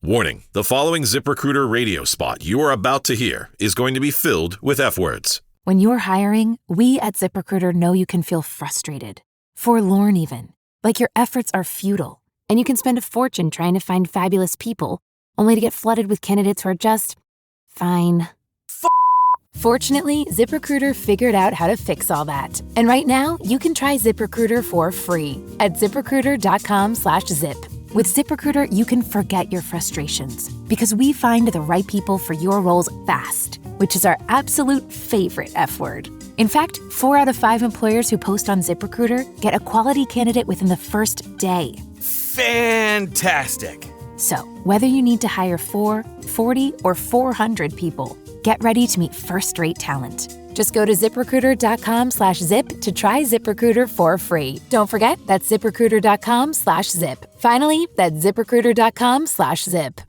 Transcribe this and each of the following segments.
Warning, the following ZipRecruiter radio spot you are about to hear is going to be filled with F-words. When you're hiring, we at ZipRecruiter know you can feel frustrated, forlorn even, like your efforts are futile, and you can spend a fortune trying to find fabulous people, only to get flooded with candidates who are just fine. Fortunately, ZipRecruiter figured out how to fix all that. And right now, you can try ZipRecruiter for free at ZipRecruiter.com/zip. With ZipRecruiter, you can forget your frustrations because we find the right people for your roles fast, which is our absolute favorite F word. In fact, 4 out of 5 employers who post on ZipRecruiter get a quality candidate within the first day. Fantastic. So, whether you need to hire 4, 40, or 400 people, get ready to meet first-rate talent. Just go to ZipRecruiter.com/zip to try ZipRecruiter for free. Don't forget, that's ZipRecruiter.com/zip. Finally, that's ZipRecruiter.com/zip.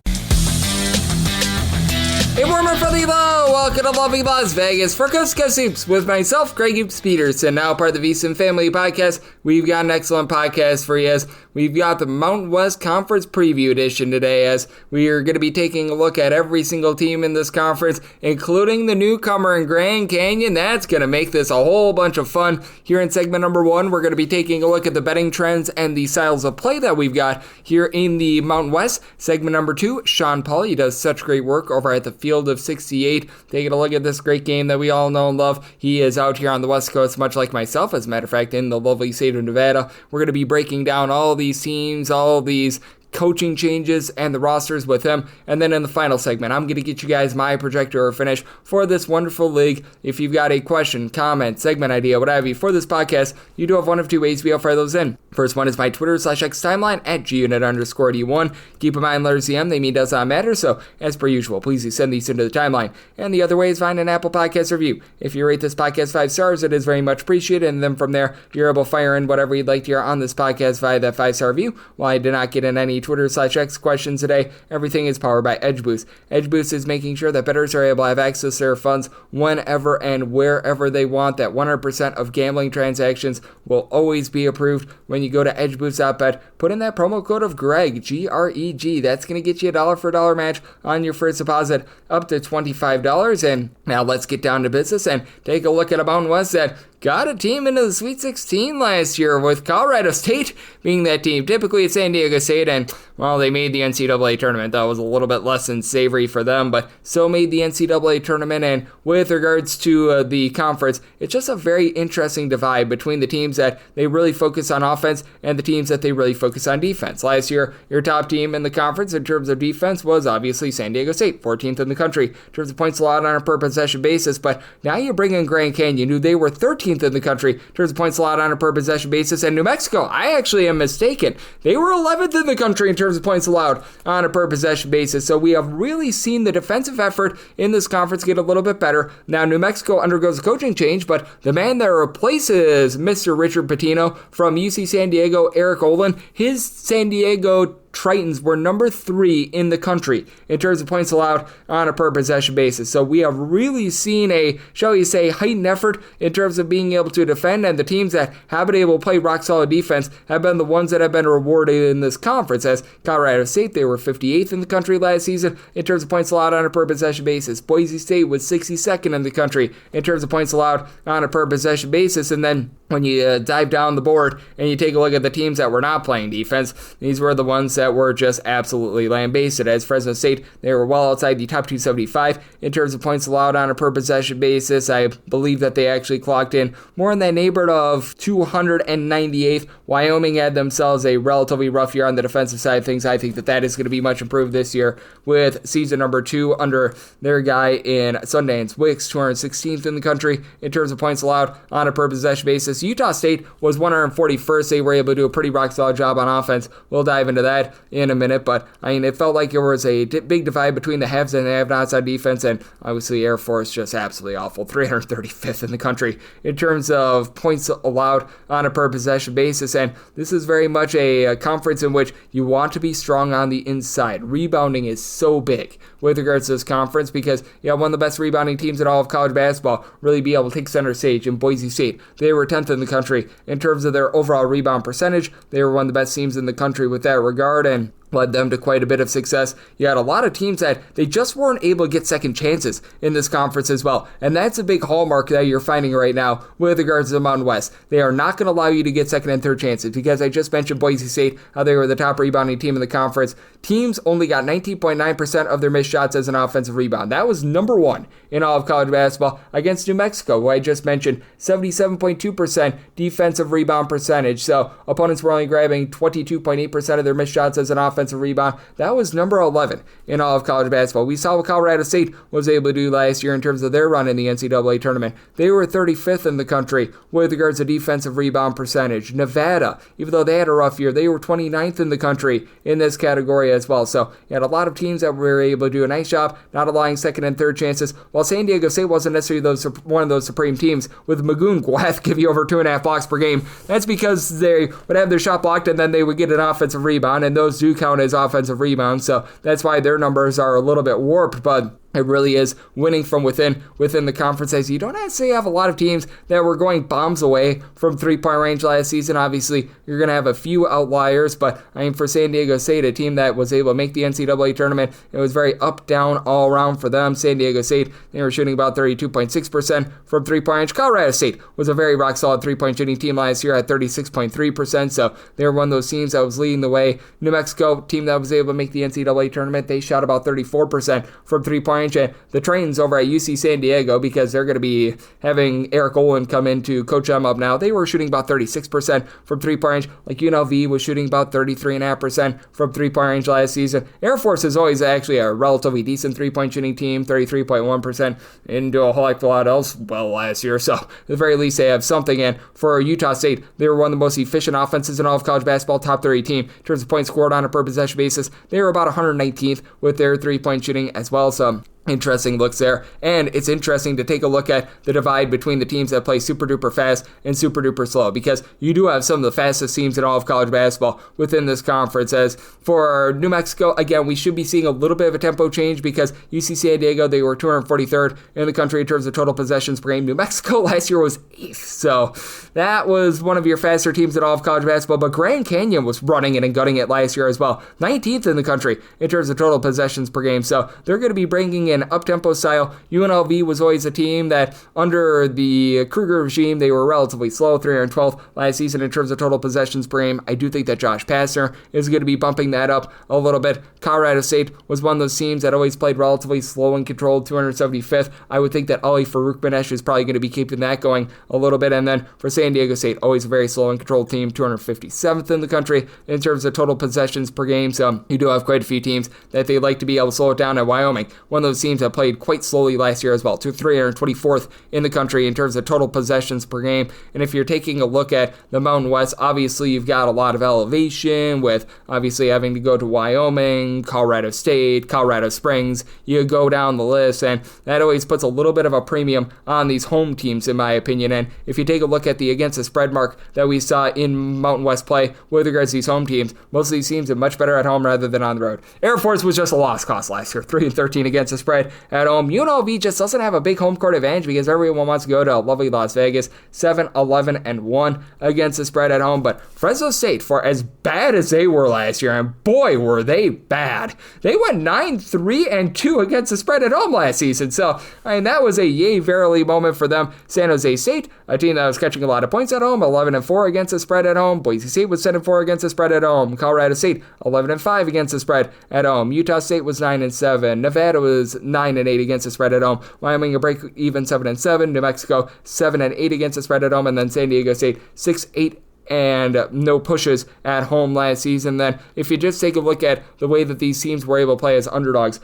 Hey, warmer from the hello! Welcome to lovely Las Vegas for Coast to Coast Hoops with myself, Greg Hoops Peterson, now part of the VSiN Family Podcast. We've got an excellent podcast for you as we've got the Mountain West Conference Preview Edition today as we are going to be taking a look at every single team in this conference, including the newcomer in Grand Canyon. That's going to make this a whole bunch of fun. Here in segment number 1, we're going to be taking a look at the betting trends and the styles of play that we've got here in the Mountain West. Segment number 2, Sean Pauly does such great work over at the Field of 68. Taking a look at this great game that we all know and love. He is out here on the West Coast, much like myself, as a matter of fact, in the lovely state of Nevada. We're going to be breaking down all these teams, all these coaching changes and the rosters with him. And then in the final segment, I'm going to get you guys my projector or finish for this wonderful league. If you've got a question, comment, segment idea, what have you for this podcast, you do have one of 2 ways to be able to fire those in. First one is my Twitter/X timeline at gunit_D1. Keep in mind, letters CM, they mean does not matter. So as per usual, please do send these into the timeline. And the other way is find an Apple Podcast review. If you rate this podcast 5 stars, it is very much appreciated. And then from there, you're able to fire in whatever you'd like to hear on this podcast via that 5-star review. While I did not get in any Twitter/X questions today, everything is powered by EdgeBoost. EdgeBoost is making sure that bettors are able to have access to their funds whenever and wherever they want. That 100% of gambling transactions will always be approved. When you go to edgeboost.bet, put in that promo code of Greg, G-R-E-G. That's going to get you a dollar for dollar match on your first deposit up to $25. And now let's get down to business and take a look at a Mountain West that got a team into the Sweet 16 last year, with Colorado State being that team. Typically it's San Diego State, and well, they made the NCAA tournament. That was a little bit less than savory for them, but still made the NCAA tournament. And with regards to the conference, it's just a very interesting divide between the teams that they really focus on offense and the teams that they really focus on defense. Last year, your top team in the conference in terms of defense was obviously San Diego State, 14th in the country in terms of points allowed on a per possession basis, but now you bring in Grand Canyon, who they were 13th in the country in terms of points allowed on a per possession basis, and New Mexico, I actually am mistaken, they were 11th in the country in terms of points allowed on a per possession basis. So we have really seen the defensive effort in this conference get a little bit better. Now New Mexico undergoes a coaching change, but the man that replaces Mr. Richard Pitino from UC San Diego, Eric Olin, his San Diego Tritons were number 3 in the country in terms of points allowed on a per possession basis. So we have really seen a, shall we say, heightened effort in terms of being able to defend, and the teams that have been able to play rock solid defense have been the ones that have been rewarded in this conference. As Colorado State, they were 58th in the country last season in terms of points allowed on a per possession basis. Boise State was 62nd in the country in terms of points allowed on a per possession basis. And then when you dive down the board and you take a look at the teams that were not playing defense, these were the ones that were just absolutely lambasted. As Fresno State, they were well outside the top 275 in terms of points allowed on a per possession basis. I believe that they actually clocked in more in that neighborhood of 298th. Wyoming had themselves a relatively rough year on the defensive side of things. I think that that is going to be much improved this year with season number 2 under their guy in Sundance Wicks, 216th in the country in terms of points allowed on a per possession basis. Utah State was 141st. They were able to do a pretty rock solid job on offense. We'll dive into that in a minute, but I mean, it felt like there was a big divide between the haves and the have-nots on defense, and obviously Air Force just absolutely awful, 335th in the country in terms of points allowed on a per possession basis. And this is very much a conference in which you want to be strong on the inside. Rebounding is so big with regards to this conference because you have one of the best rebounding teams in all of college basketball really be able to take center stage in Boise State. They were 10th in the country in terms of their overall rebound percentage. They were one of the best teams in the country with that regard, and led them to quite a bit of success. You had a lot of teams that they just weren't able to get second chances in this conference as well. And that's a big hallmark that you're finding right now with regards to the Mountain West. They are not going to allow you to get second and third chances because I just mentioned Boise State, how they were the top rebounding team in the conference. Teams only got 19.9% of their missed shots as an offensive rebound. That was number one in all of college basketball against New Mexico, who I just mentioned, 77.2% defensive rebound percentage. So opponents were only grabbing 22.8% of their missed shots as an offensive rebound. That was number 11 in all of college basketball. We saw what Colorado State was able to do last year in terms of their run in the NCAA tournament. They were 35th in the country with regards to defensive rebound percentage. Nevada, even though they had a rough year, they were 29th in the country in this category as well. So you had a lot of teams that were able to do a nice job not allowing second and third chances, while San Diego State wasn't necessarily one of those supreme teams, with Magoon Gwath give you over 2.5 blocks per game. That's because they would have their shot blocked and then they would get an offensive rebound, and those do count as offensive rebounds, so that's why their numbers are a little bit warped, but it really is winning from within the conference, as you don't necessarily have a lot of teams that were going bombs away from three-point range last season. Obviously, you're going to have a few outliers, but I mean, for San Diego State, a team that was able to make the NCAA tournament, it was very up, down, all around for them. San Diego State, they were shooting about 32.6% from three-point range. Colorado State was a very rock-solid three-point shooting team last year at 36.3%, so they were one of those teams that was leading the way. New Mexico, team that was able to make the NCAA tournament, they shot about 34% from three-point. The Trains over at UC San Diego, because they're going to be having Eric Olin come in to coach them up now, they were shooting about 36% from three-point range. Like UNLV was shooting about 33.5% from three-point range last season. Air Force is always actually a relatively decent three-point shooting team, 33.1%. Didn't do a whole heck of a lot else well last year, so at the very least they have something in. For Utah State, they were one of the most efficient offenses in all of college basketball, top 30 team in terms of points scored on a per possession basis. They were about 119th with their three-point shooting as well, so interesting looks there. And it's interesting to take a look at the divide between the teams that play super duper fast and super duper slow, because you do have some of the fastest teams in all of college basketball within this conference. As for New Mexico, again, we should be seeing a little bit of a tempo change, because UC San Diego, they were 243rd in the country in terms of total possessions per game. New Mexico last year was 8th, so that was one of your faster teams in all of college basketball. But Grand Canyon was running it and gutting it last year as well, 19th in the country in terms of total possessions per game. So they're going to be bringing in up-tempo style. UNLV was always a team that, under the Kruger regime, they were relatively slow, 312th last season in terms of total possessions per game. I do think that Josh Pastner is going to be bumping that up a little bit. Colorado State was one of those teams that always played relatively slow and controlled, 275th. I would think that Ali Farouk-Benesh is probably going to be keeping that going a little bit. And then for San Diego State, always a very slow and controlled team, 257th in the country in terms of total possessions per game. So you do have quite a few teams that they like to be able to slow it down. At Wyoming, one of those teams that played quite slowly last year as well, to 324th in the country in terms of total possessions per game. And if you're taking a look at the Mountain West, obviously you've got a lot of elevation, with obviously having to go to Wyoming, Colorado State, Colorado Springs. You go down the list, and that always puts a little bit of a premium on these home teams, in my opinion. And if you take a look at the against the spread mark that we saw in Mountain West play with regards to these home teams, most of these teams are much better at home rather than on the road. Air Force was just a lost cause last year, 3-13 against the spread at home. UNLV just doesn't have a big home court advantage, because everyone wants to go to lovely Las Vegas, 7-11-1 against the spread at home. But Fresno State, for as bad as they were last year, and boy were they bad, they went 9-3-2 against the spread at home last season. So I mean, that was a yay verily moment for them. San Jose State, a team that was catching a lot of points at home, 11-4 against the spread at home. Boise State was 7-4 against the spread at home. Colorado State, 11-5 against the spread at home. Utah State was 9-7. Nevada was 9-8 against the spread at home. Wyoming a break even, 7-7. New Mexico 7-8 against the spread at home, and then San Diego State 6-8 and no pushes at home last season. Then if you just take a look at the way that these teams were able to play as underdogs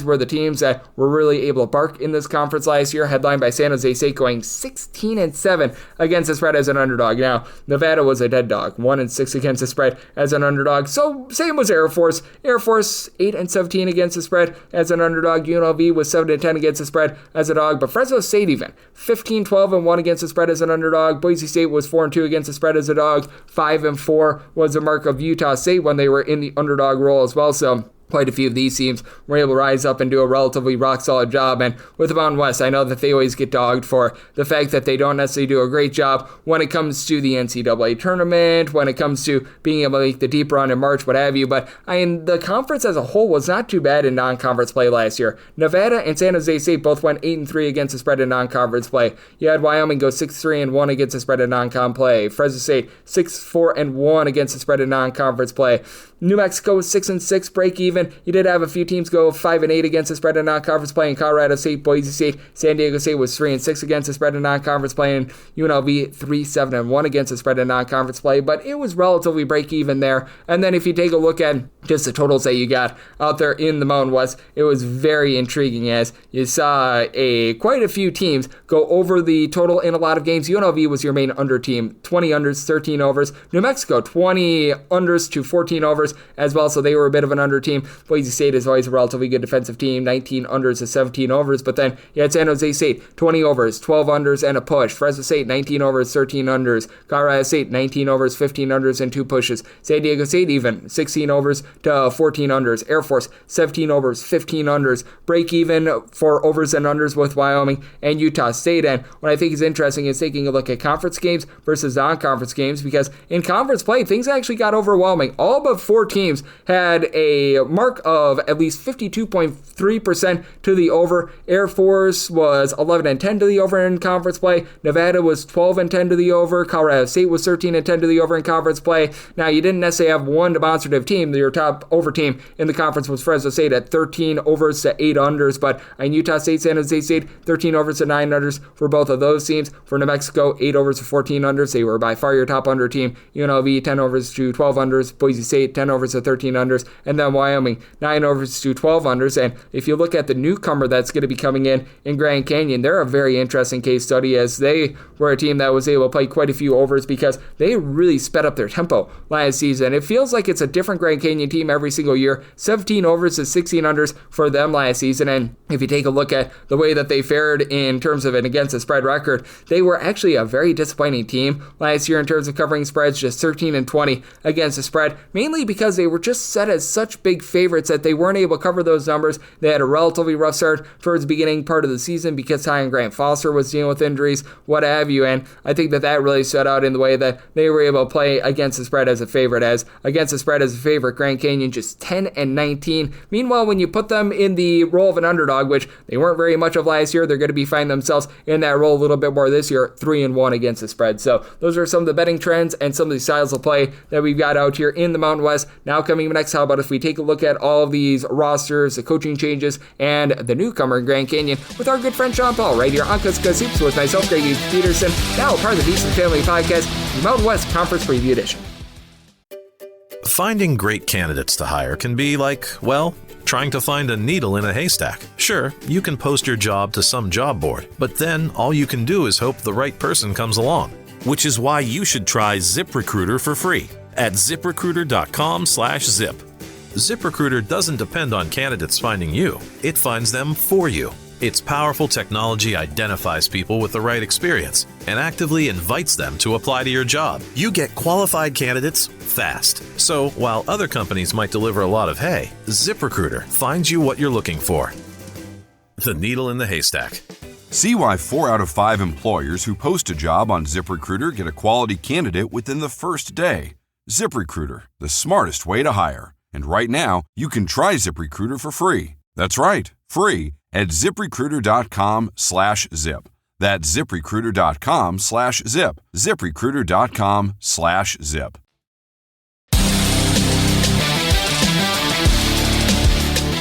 were the teams that were really able to bark in this conference last year, headlined by San Jose State going 16-7 against the spread as an underdog. Now, Nevada was a dead dog, 1-6 against the spread as an underdog. So same was Air Force. Air Force 8-17 against the spread as an underdog. UNLV was 7-10 against the spread as a dog. But Fresno State even 15-12-1 against the spread as an underdog. Boise State was 4-2 against the spread as a dog. 5-4 was the mark of Utah State when they were in the underdog role as well. So quite a few of these teams were able to rise up and do a relatively rock-solid job. And with the Mountain West, I know that they always get dogged for the fact that they don't necessarily do a great job when it comes to the NCAA tournament, when it comes to being able to make the deep run in March, what have you. But the conference as a whole was not too bad in non-conference play last year. Nevada and San Jose State both went 8-3 against the spread in non-conference play. You had Wyoming go 6-3-1 against the spread in non-con play. Fresno State 6-4-1 against the spread in non-conference play. New Mexico was 6-6, break even. You did have a few teams go 5-8 against the spread in non-conference play in Colorado State, Boise State. San Diego State was 3-6 against the spread in non-conference play, and UNLV 3-7-1 against the spread in non-conference play. But it was relatively break even there. And then if you take a look at just the totals that you got out there in the Mountain West, it was very intriguing as you saw quite a few teams go over the total in a lot of games. UNLV was your main under team, 20 unders, 13 overs. New Mexico, 20 unders to 14 overs as well, so they were a bit of an under team. Boise State is always a relatively good defensive team, 19 unders to 17 overs, but then you had San Jose State, 20 overs, 12 unders, and a push. Fresno State, 19 overs, 13 unders. Colorado State, 19 overs, 15 unders, and 2 pushes. San Diego State even, 16 overs to 14 unders. Air Force, 17 overs, 15 unders. Break even for overs and unders with Wyoming and Utah State. And what I think is interesting is taking a look at conference games versus non-conference games, because in conference play, things actually got overwhelming. All but 4 teams had a mark of at least 52.3% to the over. Air Force was 11-10 to the over in conference play. Nevada was 12-10 to the over. Colorado State was 13-10 to the over in conference play. Now, you didn't necessarily have one demonstrative team. Your top over team in the conference was Fresno State at 13 overs to 8 unders, but in Utah State, San Jose State, 13 overs to 9 unders for both of those teams. For New Mexico, 8 overs to 14 unders. They were by far your top under team. UNLV, 10 overs to 12 unders. Boise State, 10 overs to 13 unders. And then Wyoming, 9 overs to 12 unders. And if you look at the newcomer that's going to be coming in Grand Canyon, they're a very interesting case study, as they were a team that was able to play quite a few overs because they really sped up their tempo last season. It feels like it's a different Grand Canyon team every single year. 17 overs to 16 unders for them last season. And if you take a look at the way that they fared in terms of an against the spread record, they were actually a very disappointing team last year in terms of covering spreads, just 13-20 against the spread, mainly because they were just set as such big favorites that they weren't able to cover those numbers. They had a relatively rough start towards the beginning part of the season because Ty and Grant Foster was dealing with injuries, what have you, and I think that really stood out in the way that they were able to play against the spread as a favorite. As against the spread as a favorite, Grand Canyon just 10-19. Meanwhile, when you put them in the role of an underdog, which they weren't very much of last year, they're going to be finding themselves in that role a little bit more this year, 3-1 against the spread. So those are some of the betting trends and some of the styles of play that we've got out here in the Mountain West. Now coming next, how about if we take a look at all of these rosters, the coaching changes, and the newcomer in Grand Canyon with our good friend Sean Paul right here on Cuz Soups with myself, Greg Peterson, now part of the Decent Family Podcast, the Mountain West Conference Preview Edition. Finding great candidates to hire can be like, well, trying to find a needle in a haystack. Sure, you can post your job to some job board, but then all you can do is hope the right person comes along. Which is why you should try ZipRecruiter for free at ziprecruiter.com/zip. ZipRecruiter doesn't depend on candidates finding you. It finds them for you. Its powerful technology identifies people with the right experience and actively invites them to apply to your job. You get qualified candidates fast. So while other companies might deliver a lot of hay, ZipRecruiter finds you what you're looking for. The needle in the haystack. See why 4 out of 5 employers who post a job on ZipRecruiter get a quality candidate within the first day. ZipRecruiter, the smartest way to hire. And right now, you can try ZipRecruiter for free. That's right, free at ziprecruiter.com/zip. That's ziprecruiter.com/zip. ziprecruiter.com/zip.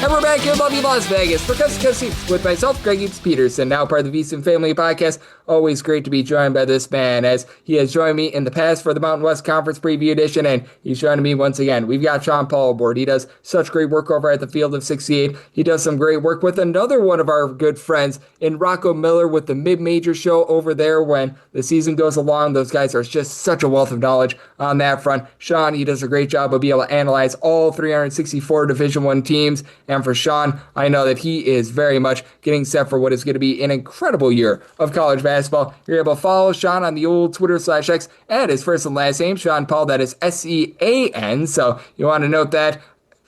And we're back here in lovely Las Vegas for Cuz Soups with myself, Greg Peterson, now part of the VSiN Family Podcast. Always great to be joined by this man, as he has joined me in the past for the Mountain West Conference Preview Edition, and he's joining me once again. We've got Sean Paul aboard. He does such great work over at the Field of 68. He does some great work with another one of our good friends in Rocco Miller with the Mid-Major Show over there when the season goes along. Those guys are just such a wealth of knowledge on that front. Sean, he does a great job of being able to analyze all 364 Division I teams. And for Sean, I know that he is very much getting set for what is going to be an incredible year of college basketball. You're able to follow Sean on the old Twitter/X at his first and last name, Sean Paul. That is SEAN. So you want to note that.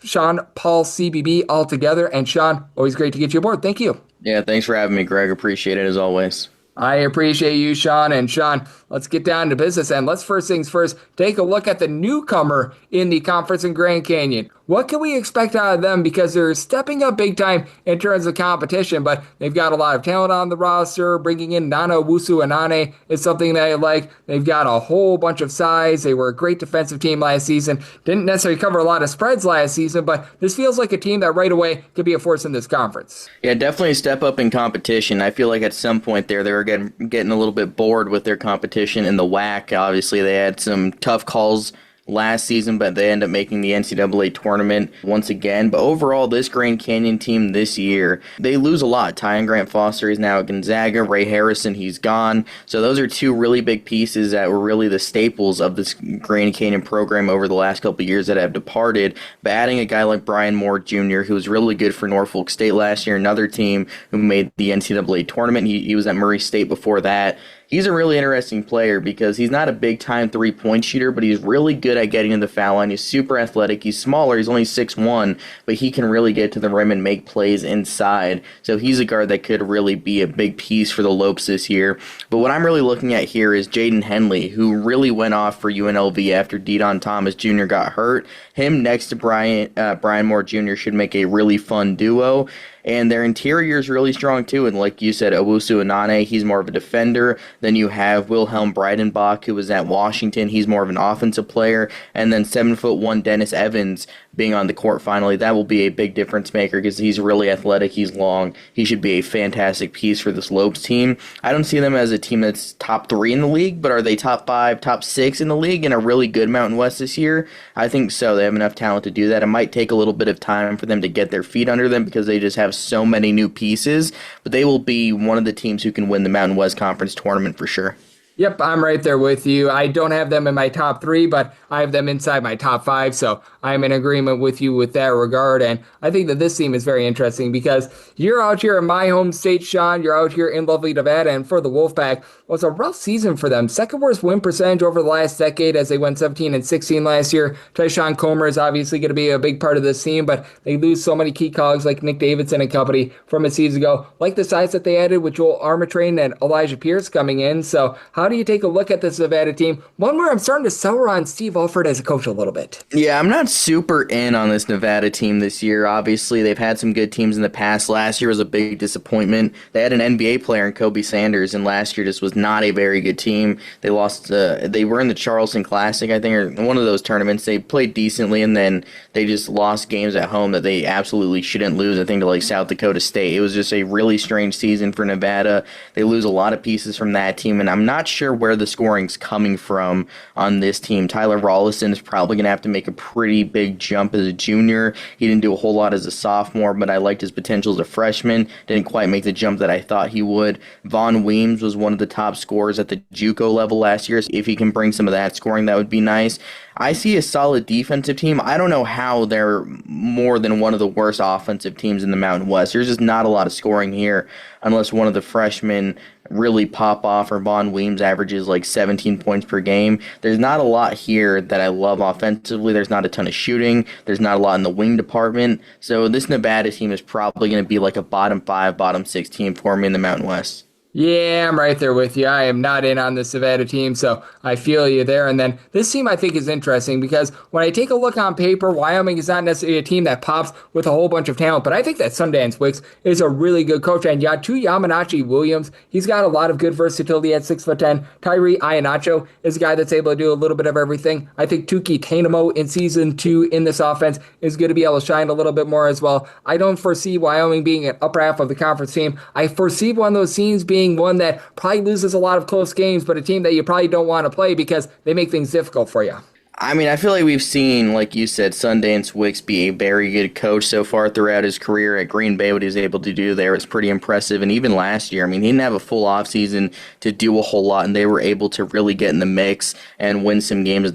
Sean, Paul, CBB all together. And Sean, always great to get you aboard. Thank you. Yeah, thanks for having me, Greg. Appreciate it as always. I appreciate you, Sean. And Sean, let's get down to business. And let's first things first, take a look at the newcomer in the conference in Grand Canyon. What can we expect out of them? Because they're stepping up big time in terms of competition, but they've got a lot of talent on the roster. Bringing in Nana Owusu-Anane is something that I like. They've got a whole bunch of size. They were a great defensive team last season. Didn't necessarily cover a lot of spreads last season, but this feels like a team that right away could be a force in this conference. Yeah, definitely a step up in competition. I feel like at some point there they were getting a little bit bored with their competition in the WAC. Obviously, they had some tough calls last season, but they end up making the NCAA tournament once again. But overall, this Grand Canyon team this year, they lose a lot. Tyon Grant Foster is now at Gonzaga. Ray Harrison, he's gone. So those are two really big pieces that were really the staples of this Grand Canyon program over the last couple of years that have departed. But adding a guy like Brian Moore Jr., who was really good for Norfolk State last year, another team who made the NCAA tournament. He was at Murray State before that. He's a really interesting player because he's not a big-time three-point shooter, but he's really good at getting to the foul line. He's super athletic. He's smaller. He's only 6'1", but he can really get to the rim and make plays inside. So he's a guard that could really be a big piece for the Lopes this year. But what I'm really looking at here is Jaden Henley, who really went off for UNLV after De'Don Thomas Jr. got hurt. Him next to Brian Moore Jr. should make a really fun duo. And their interior is really strong, too. And like you said, Owusu-Anane, he's more of a defender. Then you have Wilhelm Breidenbach, who was at Washington. He's more of an offensive player. And then 7'1" Dennis Evans being on the court finally. That will be a big difference maker because he's really athletic. He's long. He should be a fantastic piece for this Lopes team. I don't see them as a team that's top 3 in the league, but are they top 5, top 6 in the league in a really good Mountain West this year? I think so. They have enough talent to do that. It might take a little bit of time for them to get their feet under them because they just have so many new pieces, but they will be one of the teams who can win the Mountain West Conference tournament for sure. Yep, I'm right there with you. I don't have them in my top 3, but I have them inside my top 5, so I'm in agreement with you with that regard. And I think that this team is very interesting because you're out here in my home state, Sean. You're out here in lovely Nevada, and for the Wolfpack, it was a rough season for them. Second worst win percentage over the last decade as they went 17-16 last year. Tyshawn Comer is obviously going to be a big part of this team, but they lose so many key cogs like Nick Davidson and company from a season ago, like the size that they added with Joel Armatrain and Elijah Pierce coming in. So how do you take a look at this Nevada team? One where I'm starting to sour on Steve Alford as a coach a little bit. Yeah, I'm not super in on this Nevada team this year. Obviously, they've had some good teams in the past. Last year was a big disappointment. They had an NBA player in Kobe Sanders, and last year just was not a very good team. They lost. They were in the Charleston Classic, I think, or one of those tournaments. They played decently, and then they just lost games at home that they absolutely shouldn't lose, I think, to like South Dakota State. It was just a really strange season for Nevada. They lose a lot of pieces from that team, and I'm not sure where the scoring's coming from on this team. Tyler Rollison is probably going to have to make a pretty big jump as a junior. He didn't do a whole lot as a sophomore, but I liked his potential as a freshman. Didn't quite make the jump that I thought he would. Vaughn Weems was one of the top scorers at the JUCO level last year. So if he can bring some of that scoring, that would be nice. I see a solid defensive team. I don't know how they're more than one of the worst offensive teams in the Mountain West. There's just not a lot of scoring here unless one of the freshmen really pop off or Vaughn Weems averages like 17 points per game. There's not a lot here that I love offensively. There's not a ton of shooting. There's not a lot in the wing department. So this Nevada team is probably going to be like a bottom 5, bottom 6 team for me in the Mountain West. Yeah, I'm right there with you. I am not in on the Nevada team, so I feel you there. And then this team I think is interesting because when I take a look on paper, Wyoming is not necessarily a team that pops with a whole bunch of talent, but I think that Sundance Wicks is a really good coach. And Yamanachi Williams, he's got a lot of good versatility at 6'10". Tyree Ianacho is a guy that's able to do a little bit of everything. I think Tuki Tainamo in season 2 in this offense is going to be able to shine a little bit more as well. I don't foresee Wyoming being an upper half of the conference team. I foresee one of those teams being one that probably loses a lot of close games, but a team that you probably don't want to play because they make things difficult for you. I mean, I feel like we've seen, like you said, Sundance Wicks be a very good coach so far throughout his career at Green Bay. What he was able to do there is pretty impressive. And even last year, I mean, he didn't have a full offseason to do a whole lot, and they were able to really get in the mix and win some games.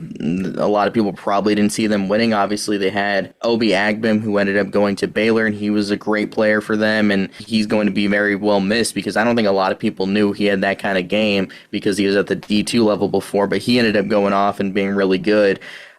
A lot of people probably didn't see them winning. Obviously, they had Obi Agbim, who ended up going to Baylor, and he was a great player for them, and he's going to be very well missed because I don't think a lot of people knew he had that kind of game because he was at the D2 level before, but he ended up going off and being really good.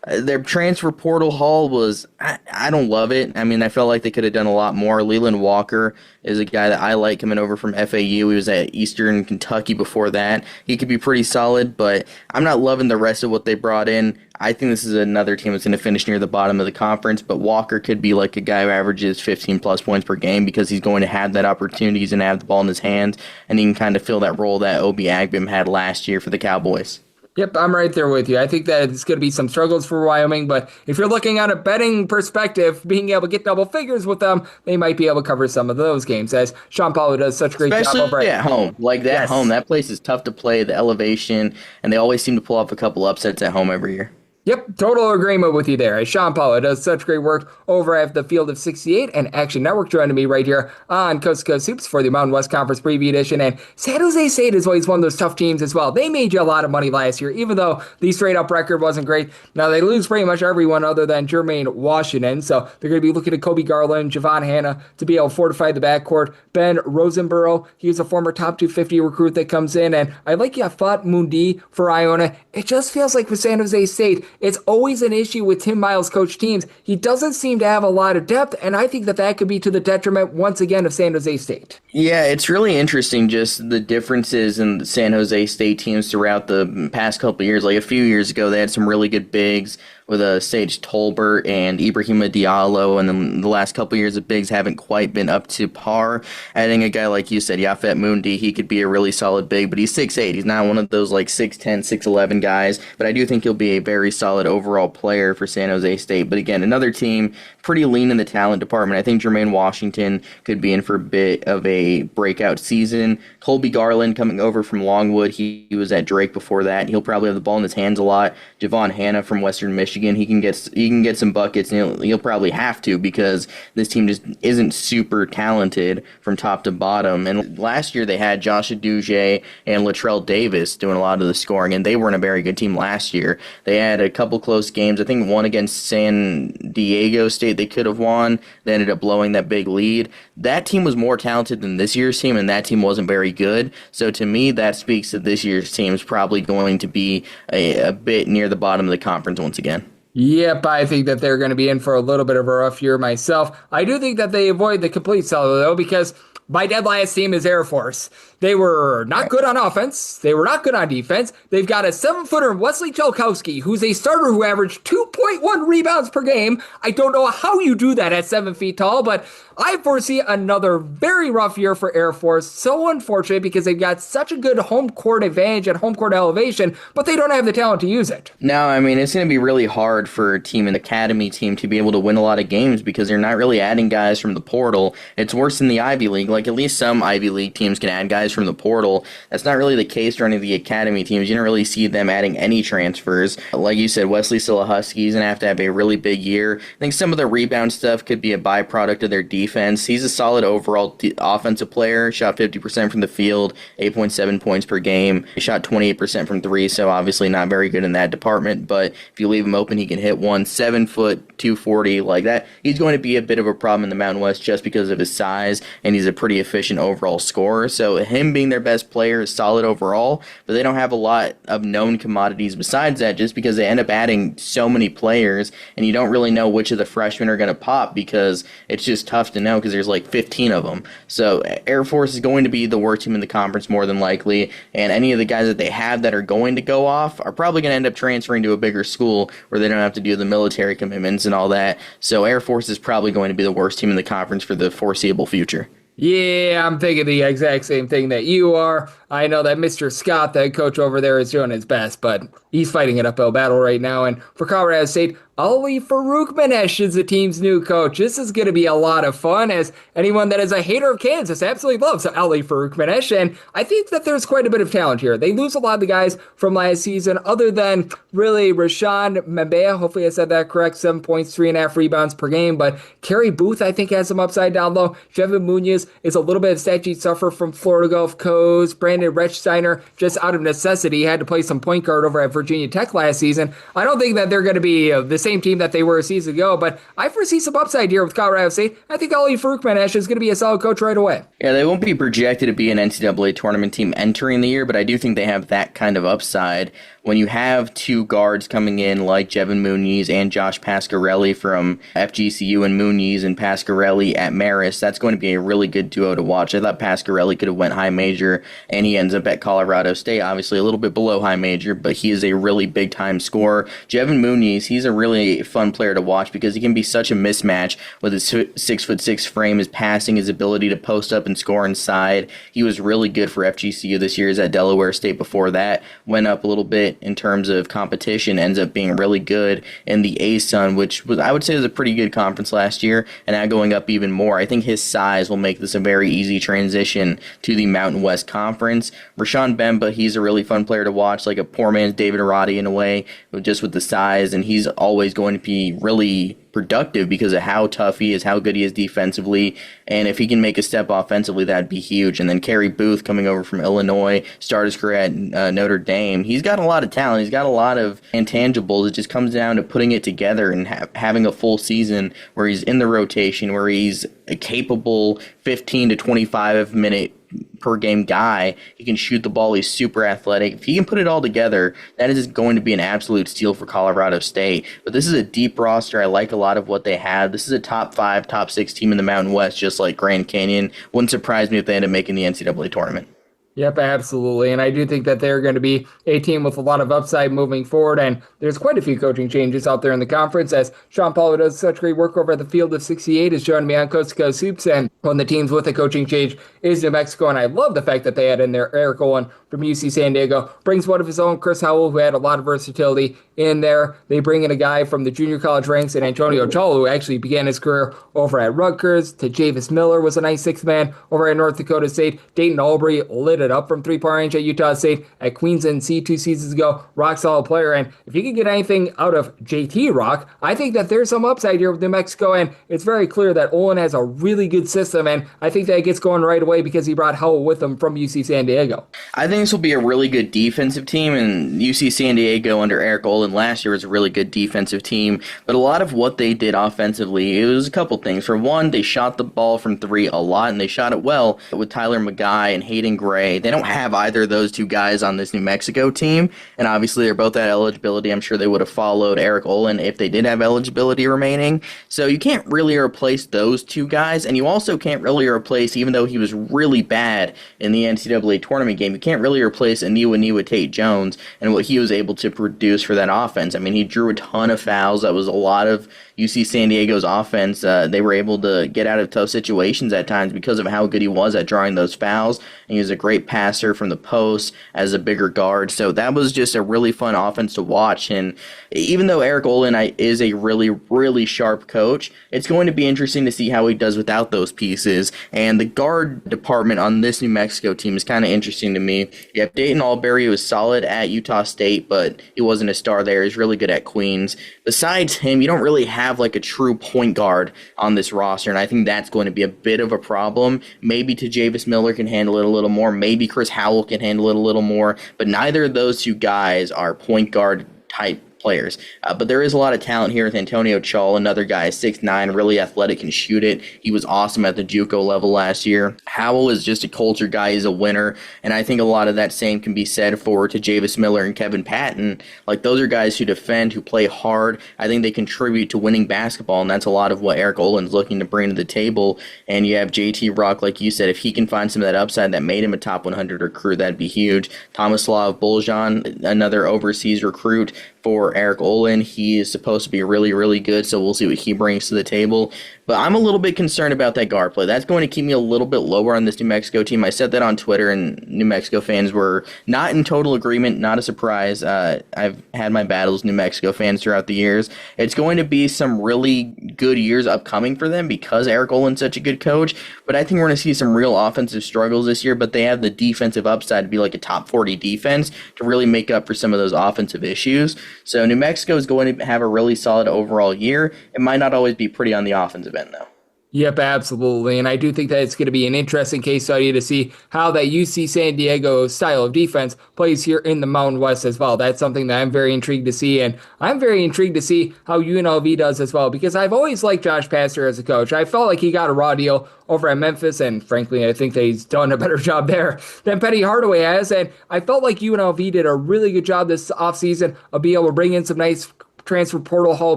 Their transfer portal haul was, I don't love it. I mean, I felt like they could have done a lot more. Leland Walker is a guy that I like coming over from FAU. He was at Eastern Kentucky before that. He could be pretty solid, but I'm not loving the rest of what they brought in. I think this is another team that's going to finish near the bottom of the conference, but Walker could be like a guy who averages 15-plus points per game because he's going to have that opportunity. He's going to have the ball in his hands, and he can kind of fill that role that Obi Agbim had last year for the Cowboys. Yep, I'm right there with you. I think that it's going to be some struggles for Wyoming, but if you're looking on a betting perspective, being able to get double figures with them, they might be able to cover some of those games, as Sean Paulo does such a great job. Especially at home. Like that home, that place is tough to play, the elevation, and they always seem to pull off a couple upsets at home every year. Yep, total agreement with you there. As Sean Paulo does such great work over at the Field of 68 and Action Network, joining me right here on Coast to Coast Hoops for the Mountain West Conference Preview Edition. And San Jose State is always one of those tough teams as well. They made you a lot of money last year, even though the straight-up record wasn't great. Now, they lose pretty much everyone other than Jermaine Washington, so they're going to be looking at Kobe Garland, Javon Hanna to be able to fortify the backcourt. Ben Rosenborough, he's a former top 250 recruit that comes in, and I like Yafat Mundi for Iona. It just feels like with San Jose State, it's always an issue with Tim Miles' coach teams. He doesn't seem to have a lot of depth, and I think that could be to the detriment, once again, of San Jose State. Yeah, it's really interesting just the differences in the San Jose State teams throughout the past couple of years. Like a few years ago, they had some really good bigs with Sage Tolbert and Ibrahima Diallo, and then the last couple of years the bigs haven't quite been up to par. I think a guy like you said, Yafet Mundi, he could be a really solid big, but he's 6'8". He's not one of those like 6'10", 6'11 guys, but I do think he'll be a very solid overall player for San Jose State. But again, another team pretty lean in the talent department. I think Jermaine Washington could be in for a bit of a breakout season. Colby Garland coming over from Longwood, he was at Drake before that. He'll probably have the ball in his hands a lot. Javon Hanna from Western Michigan, he can get some buckets, and he'll probably have to because this team just isn't super talented from top to bottom. And last year they had Josh Aduje and Latrell Davis doing a lot of the scoring, and they weren't a very good team last year. They had a couple close games. I think one against San Diego State they could have won. They ended up blowing that big lead. That team was more talented than this year's team, and that team wasn't very good. So to me, that speaks that this year's team is probably going to be a bit near the bottom of the conference once again. Yep, I think that they're going to be in for a little bit of a rough year myself. I do think that they avoid the complete sell, though, because my dead last team is Air Force. They were not good on offense. They were not good on defense. They've got a 7-footer, Wesley Chalkowski, who's a starter who averaged 2.1 rebounds per game. I don't know how you do that at 7 feet tall, but I foresee another very rough year for Air Force. So unfortunate because they've got such a good home court advantage and home court elevation, but they don't have the talent to use it. No, I mean, it's going to be really hard for a team, an academy team, to be able to win a lot of games because they're not really adding guys from the portal. It's worse than the Ivy League. Like, at least some Ivy League teams can add guys from the portal. That's not really the case for any of the academy teams. You don't really see them adding any transfers. Like you said, Wesley Silahusky is going to have a really big year. I think some of the rebound stuff could be a byproduct of their defense. He's a solid overall offensive player. Shot 50% from the field, 8.7 points per game. He shot 28% from three, so obviously not very good in that department. But if you leave him open, he can hit one. 7 foot, 240 like that. He's going to be a bit of a problem in the Mountain West just because of his size, and he's a pretty efficient overall scorer. So him being their best player is solid overall, but they don't have a lot of known commodities besides that just because they end up adding so many players, and you don't really know which of the freshmen are going to pop because it's just tough to know because there's like 15 of them. So Air Force is going to be the worst team in the conference more than likely, and any of the guys that they have that are going to go off are probably going to end up transferring to a bigger school where they don't have to do the military commitments and all that. So Air Force is probably going to be the worst team in the conference for the foreseeable future. Yeah, I'm thinking the exact same thing that you are. I know that Mr. Scott, the coach over there, is doing his best, but he's fighting an uphill battle right now. And for Colorado State, Ali Farouk-Manesh is the team's new coach. This is going to be a lot of fun, as anyone that is a hater of Kansas absolutely loves Ali Farouk-Manesh, and I think that there's quite a bit of talent here. They lose a lot of the guys from last season, other than really Rashawn Mbea. Hopefully I said that correct. 7 points, 3.5 rebounds per game, but Kerry Booth, I think, has some upside down low. Jevin Munoz is a little bit of stat sheet suffer from Florida Gulf Coast. Brandon Rechsteiner, just out of necessity, had to play some point guard over at Virginia Tech last season. I don't think that they're going to be the same same team that they were a season ago, but I foresee some upside here with Colorado State. I think Ollie Frukmanesh is going to be a solid coach right away. Yeah, they won't be projected to be an NCAA tournament team entering the year, but I do think they have that kind of upside. When you have two guards coming in like Jevin Muniz and Josh Pasquarelli from FGCU, and Muniz and Pasquarelli at Marist, that's going to be a really good duo to watch. I thought Pasquarelli could have went high major, and he ends up at Colorado State, obviously a little bit below high major, but he is a really big-time scorer. Jevin Muniz, he's a really fun player to watch because he can be such a mismatch with his 6'6" frame, his passing, his ability to post up and score inside. He was really good for FGCU this year. He's at Delaware State before that, went up a little bit in terms of competition, ends up being really good in the ASUN, which was, I would say, was a pretty good conference last year, and now going up even more. I think his size will make this a very easy transition to the Mountain West Conference. Rashawn Bemba, he's a really fun player to watch, like a poor man's David Arati in a way, just with the size, and he's always going to be really productive because of how tough he is, how good he is defensively, and if he can make a step offensively, that'd be huge. And then Kerry Booth, coming over from Illinois, started his career at Notre Dame. He's got a lot of talent. He's got a lot of intangibles. It just comes down to putting it together and having a full season where he's in the rotation, where he's a capable 15 to 25 minute per game guy. He can shoot the ball. He's super athletic. If he can put it all together, that is going to be an absolute steal for Colorado State. But this is a deep roster. I like a lot of what they have. This is a top 5, top 6 team in the Mountain West, just like Grand Canyon. Wouldn't surprise me if they end up making the NCAA tournament. Yep, absolutely. And I do think that they're going to be a team with a lot of upside moving forward. And there's quite a few coaching changes out there in the conference, as Sean Paulo does such great work over at the Field of 68 is joining me on Coast to Coast Hoops. And one of the teams with a coaching change is New Mexico. And I love the fact that they had in there Eric Olin from UC San Diego. Brings one of his own, Chris Howell, who had a lot of versatility in there. They bring in a guy from the junior college ranks, and Antonio Cholo, who actually began his career over at Rutgers. To Javis Miller was a nice sixth man over at North Dakota State. Dayton Albury lit it up from three-point range at Utah State. At Queens NC 2 seasons ago, rock solid player. And if you can get anything out of JT Rock, I think that there's some upside here with New Mexico. And it's very clear that Olin has a really good system, and I think that gets going right away because he brought Howell with him from UC San Diego. I think this will be a really good defensive team, and UC San Diego under Eric Olin last year was a really good defensive team, but a lot of what they did offensively, it was a couple things. For one, they shot the ball from three a lot, and they shot it well with Tyler McGuy and Hayden Gray. They don't have either of those two guys on this New Mexico team, and obviously they're both at eligibility. I'm sure they would have followed Eric Olin if they did have eligibility remaining, so you can't really replace those two guys, and you also can't really replace, even though he was really bad in the NCAA tournament game, you can't really replace Aniwa Tate Jones and what he was able to produce for that offense. I mean, he drew a ton of fouls. That was a lot of UC San Diego's offense. They were able to get out of tough situations at times because of how good he was at drawing those fouls. And he was a great passer from the post as a bigger guard. So that was just a really fun offense to watch. And even though Eric Olin is a really, really sharp coach, it's going to be interesting to see how he does without those pieces. And the guard department on this New Mexico team is kind of interesting to me. You have Dayton Albury, who was solid at Utah State, but he wasn't a star there. He's really good at Queens. Besides him, you don't really have like a true point guard on this roster, and I think that's going to be a bit of a problem. Maybe Javis Miller can handle it a little more. Maybe Chris Howell can handle it a little more, but neither of those two guys are point guard type players. But there is a lot of talent here with Antonio Chol, another guy, 6'9", really athletic, can shoot it. He was awesome at the JUCO level last year. Howell is just a culture guy. He's a winner, and I think a lot of that same can be said for Javis Miller and Kevin Patton. Like, those are guys who defend, who play hard. I think they contribute to winning basketball, and that's a lot of what Eric Olin's looking to bring to the table. And you have JT Rock, like you said, if he can find some of that upside that made him a top 100 recruit, that'd be huge. Tomislav Buljan, another overseas recruit for Eric Olin. He is supposed to be really, really good, so we'll see what he brings to the table. But I'm a little bit concerned about that guard play. That's going to keep me a little bit lower on this New Mexico team. I said that on Twitter, and New Mexico fans were not in total agreement. Not a surprise. I've had my battles with New Mexico fans throughout the years. It's going to be some really good years upcoming for them because Eric Olin's such a good coach. But I think we're going to see some real offensive struggles this year, but they have the defensive upside to be like a top 40 defense to really make up for some of those offensive issues. So New Mexico is going to have a really solid overall year. It might not always be pretty on the offensive end, though. Yep, absolutely. And I do think that it's going to be an interesting case study to see how that UC San Diego style of defense plays here in the Mountain West as well. That's something that I'm very intrigued to see. And I'm very intrigued to see how UNLV does as well, because I've always liked Josh Pastner as a coach. I felt like he got a raw deal over at Memphis, and frankly, I think that he's done a better job there than Penny Hardaway has. And I felt like UNLV did a really good job this offseason of being able to bring in some nice transfer portal haul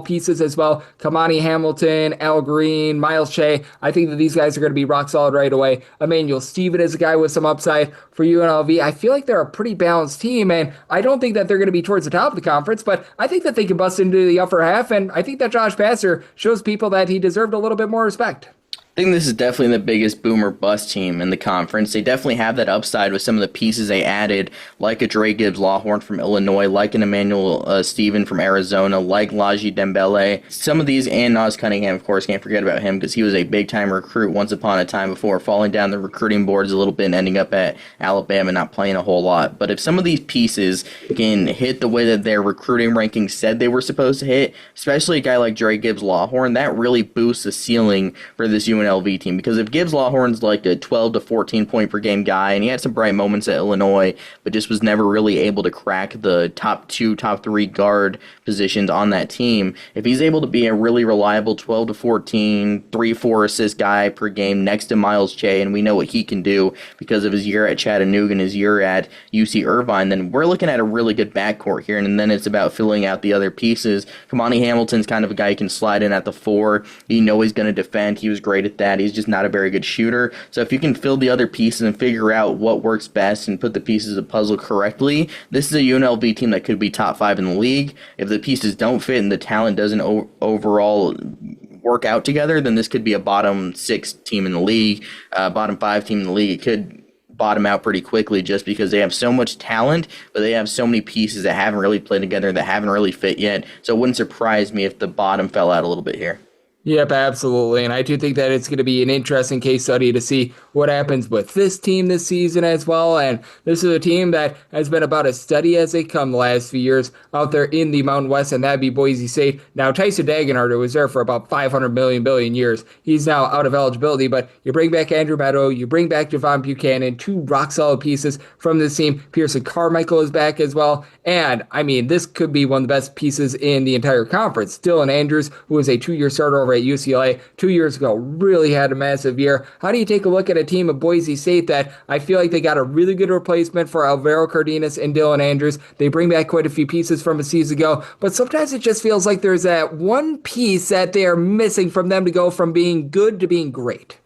pieces as well. Kamani Hamilton, Al Green, Miles Shea. I think that these guys are going to be rock solid right away. Emmanuel Steven is a guy with some upside for UNLV. I feel like they're a pretty balanced team, and I don't think that they're going to be towards the top of the conference, but I think that they can bust into the upper half, and I think that Josh Pastner shows people that he deserved a little bit more respect. I think this is definitely the biggest boomer bust team in the conference. They definitely have that upside with some of the pieces they added, like a Dre Gibbs-Lawhorn from Illinois, like an Emmanuel Steven from Arizona, like Laji Dembele. Some of these, and Nas Cunningham, of course, can't forget about him because he was a big-time recruit once upon a time before falling down the recruiting boards a little bit and ending up at Alabama, not playing a whole lot. But if some of these pieces can hit the way that their recruiting rankings said they were supposed to hit, especially a guy like Dre Gibbs-Lawhorn, that really boosts the ceiling for this UNLV team, because if Gibbs Lawhorn's like a 12 to 14 point per game guy, and he had some bright moments at Illinois, but just was never really able to crack the top 2, top 3 guard positions on that team, if he's able to be a really reliable 12 to 14, 3-4 assist guy per game next to Miles Shea, and we know what he can do because of his year at Chattanooga and his year at UC Irvine, then we're looking at a really good backcourt here, and then it's about filling out the other pieces. Kamani Hamilton's kind of a guy you can slide in at the 4. You know he's going to defend. He was great at that. He's just not a very good shooter. So if you can fill the other pieces and figure out what works best and put the pieces of the puzzle correctly, this is a UNLV team that could be top 5 in the league. If the pieces don't fit and the talent doesn't overall work out together, then this could be a bottom 6 team in the league, bottom 5 team in the league. It could bottom out pretty quickly just because they have so much talent, but they have so many pieces that haven't really played together, that haven't really fit yet. So it wouldn't surprise me if the bottom fell out a little bit here. Yep, absolutely. And I do think that it's going to be an interesting case study to see what happens with this team this season as well. And this is a team that has been about as steady as they come the last few years out there in the Mountain West, and that'd be Boise State. Now, Tyson Dagenhardt was there for about 500 billion years. He's now out of eligibility, but you bring back Andrew Meadow, you bring back Devon Buchanan, 2 rock-solid pieces from this team. Pearson Carmichael is back as well. And, I mean, this could be one of the best pieces in the entire conference. Dylan Andrews, who was a 2-year starter over at UCLA 2 years ago, really had a massive year. How do you take a look at a team of Boise State that I feel like they got a really good replacement for Alvaro Cardenas and Dylan Andrews? They bring back quite a few pieces from a season ago, but sometimes it just feels like there's that one piece that they are missing from them to go from being good to being great.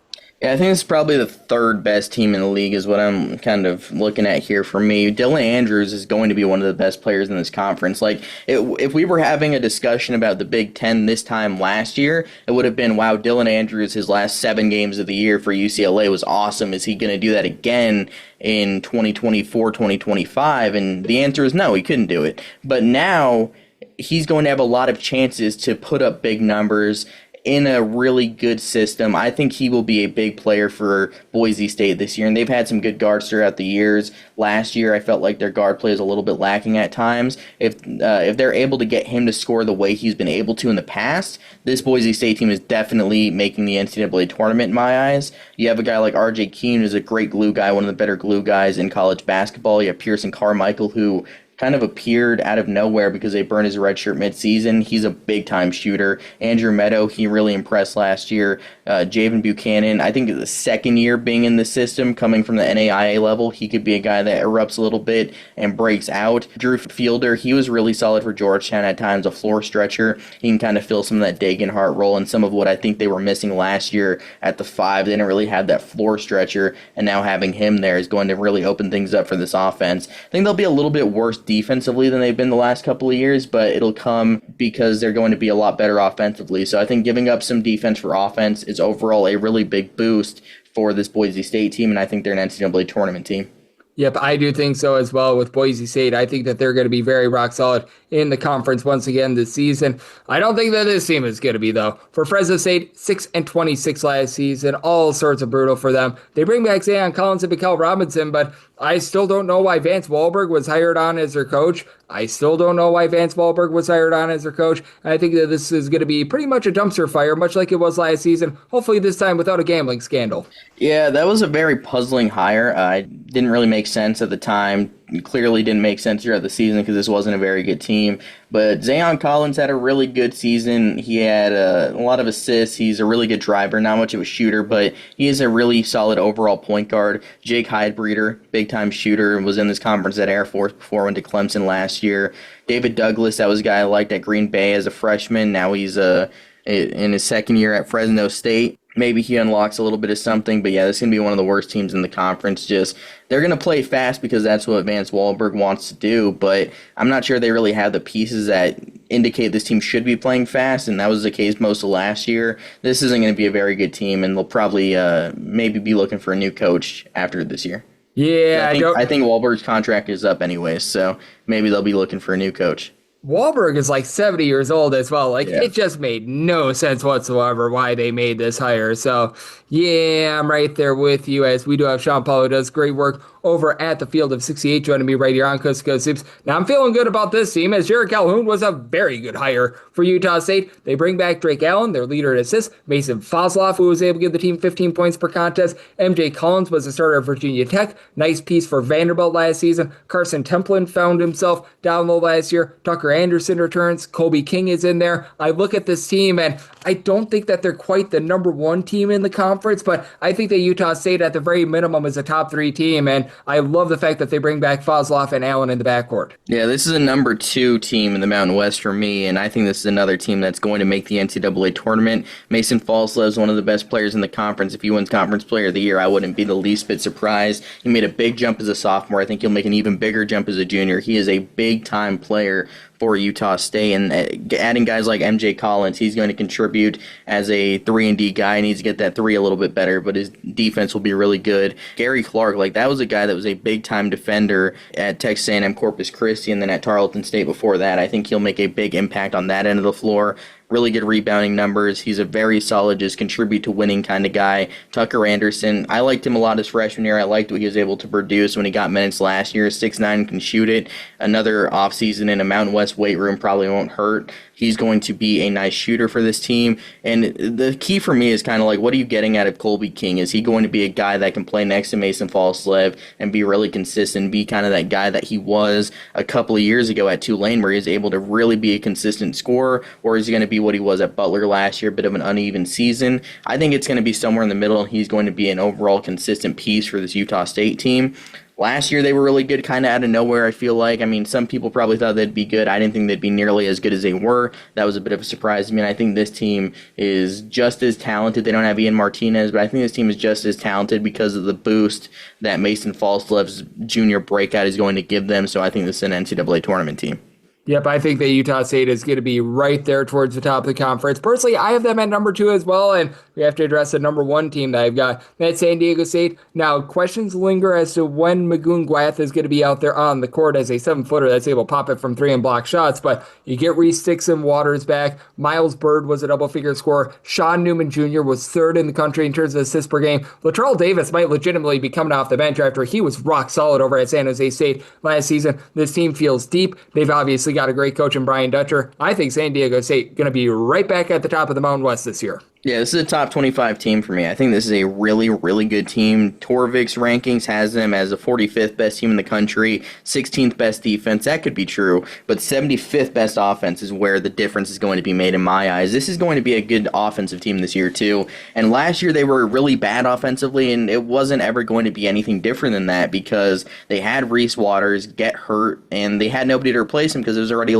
Yeah, I think it's probably the 3rd best team in the league is what I'm kind of looking at here for me. Dylan Andrews is going to be one of the best players in this conference. Like, if we were having a discussion about the Big Ten this time last year, it would have been, wow, Dylan Andrews, his last 7 games of the year for UCLA was awesome. Is he going to do that again in 2024, 2025? And the answer is no, he couldn't do it. But now he's going to have a lot of chances to put up big numbers in a really good system. I think he will be a big player for Boise State this year, and they've had some good guards throughout the years. Last year, I felt like their guard play is a little bit lacking at times. If they're able to get him to score the way he's been able to in the past, this Boise State team is definitely making the NCAA tournament in my eyes. You have a guy like R.J. Keene, who's a great glue guy, one of the better glue guys in college basketball. You have Pearson Carmichael, who kind of appeared out of nowhere because they burned his red shirt midseason. He's a big-time shooter. Andrew Meadow, he really impressed last year. Javen Buchanan, I think the 2nd year being in the system, coming from the NAIA level, he could be a guy that erupts a little bit and breaks out. Drew Fielder, he was really solid for Georgetown at times, a floor stretcher. He can kind of fill some of that Dagenhart role and some of what I think they were missing last year at the 5. They didn't really have that floor stretcher, and now having him there is going to really open things up for this offense. I think they'll be a little bit worse defensively than they've been the last couple of years, but it'll come because they're going to be a lot better offensively. So I think giving up some defense for offense is overall a really big boost for this Boise State team, and I think they're an NCAA tournament team. Yep, I do think so as well with Boise State. I think that they're going to be very rock solid in the conference once again this season. I don't think that this team is going to be, though. For Fresno State, 6-26 last season, all sorts of brutal for them. They bring back Zayon Collins and Mikael Robinson, but I still don't know why Vance Wahlberg was hired on as their coach. I still don't know why Vance Wahlberg was hired on as their coach. And I think that this is going to be pretty much a dumpster fire, much like it was last season. Hopefully this time without a gambling scandal. Yeah, that was a very puzzling hire. It didn't really make sense at the time. It clearly didn't make sense throughout the season because this wasn't a very good team. But Zayon Collins had a really good season. He had a lot of assists. He's a really good driver, not much of a shooter, but he is a really solid overall point guard. Jake Heidbreeder, big-time shooter, was in this conference at Air Force before, went to Clemson last year. David Douglas, that was a guy I liked at Green Bay as a freshman. Now he's in his second year at Fresno State. Maybe he unlocks a little bit of something, but yeah, this is going to be one of the worst teams in the conference. Just, they're going to play fast because that's what Vance Wahlberg wants to do, but I'm not sure they really have the pieces that indicate this team should be playing fast, and that was the case most of last year. This isn't going to be a very good team, and they'll probably maybe be looking for a new coach after this year. Yeah, I think Wahlberg's contract is up anyways, so maybe they'll be looking for a new coach. Wahlberg is like 70 years old as well. It just made no sense whatsoever why they made this hire. So, yeah, I'm right there with you, as we do have Sean Paul, who does great work over at the Field of 68, joining me right here on Coast to Coast Hoops. Now, I'm feeling good about this team, as Jared Calhoun was a very good hire for Utah State. They bring back Drake Allen, their leader in assists, Mason Fosloff, who was able to give the team 15 points per contest. MJ Collins was a starter at Virginia Tech. Nice piece for Vanderbilt last season. Carson Templin found himself down low last year. Tucker Anderson returns. Kobe King is in there. I look at this team, and I don't think that they're quite the number one team in the conference, but I think that Utah State at the very minimum is a top three team, and I love the fact that they bring back Fosloff and Allen in the backcourt. Yeah, this is a number 2 team in the Mountain West for me, and I think this is another team that's going to make the NCAA tournament. Mason Fosloff is one of the best players in the conference. If he wins Conference Player of the Year, I wouldn't be the least bit surprised. He made a big jump as a sophomore. I think he'll make an even bigger jump as a junior. He is a big-time player for Utah State, and adding guys like MJ Collins, he's going to contribute as a 3-and-D guy. He needs to get that 3 a little bit better, but his defense will be really good. Gary Clark, that was a guy that was a big-time defender at Texas A&M Corpus Christi and then at Tarleton State before that. I think he'll make a big impact on that end of the floor. Really good rebounding numbers. He's a very solid, just contribute to winning kind of guy. Tucker Anderson, I liked him a lot his freshman year. I liked what he was able to produce when he got minutes last year. 6'9", can shoot it. Another offseason in a Mountain West weight room probably won't hurt. He's going to be a nice shooter for this team. And the key for me is kind of what are you getting out of Colby King? Is he going to be a guy that can play next to Mason Fosloff and be really consistent, be kind of that guy that he was a couple of years ago at Tulane, where he was able to really be a consistent scorer? Or is he going to be what he was at Butler last year, a bit of an uneven season? I think it's going to be somewhere in the middle, and he's going to be an overall consistent piece for this Utah State team. Last year, they were really good kind of out of nowhere, I feel like. I mean, some people probably thought they'd be good. I didn't think they'd be nearly as good as they were. That was a bit of a surprise to me. I think this team is just as talented. They don't have Ian Martinez, but I think this team is just as talented because of the boost that Mason Fosloff's junior breakout is going to give them. So I think this is an NCAA tournament team. Yep, I think that Utah State is going to be right there towards the top of the conference. Personally, I have them at number 2 as well, and we have to address the number 1 team that I've got. That's San Diego State. Now, questions linger as to when Magoon Gwath is going to be out there on the court as a 7-footer that's able to pop it from 3 and block shots, but you get Reese Dixon Waters back. Miles Bird was a double-figure scorer. Sean Newman Jr. was 3rd in the country in terms of assists per game. Latrell Davis might legitimately be coming off the bench after he was rock solid over at San Jose State last season. This team feels deep. They've obviously got a great coach in Brian Dutcher. I think San Diego State going to be right back at the top of the Mountain West this year. Yeah, this is a top 25 team for me. I think this is a really, really good team. Torvik's rankings has them as the 45th best team in the country, 16th best defense. That could be true, but 75th best offense is where the difference is going to be made in my eyes. This is going to be a good offensive team this year, too. And last year they were really bad offensively, and it wasn't ever going to be anything different than that because they had Reese Waters get hurt, and they had nobody to replace him because it was already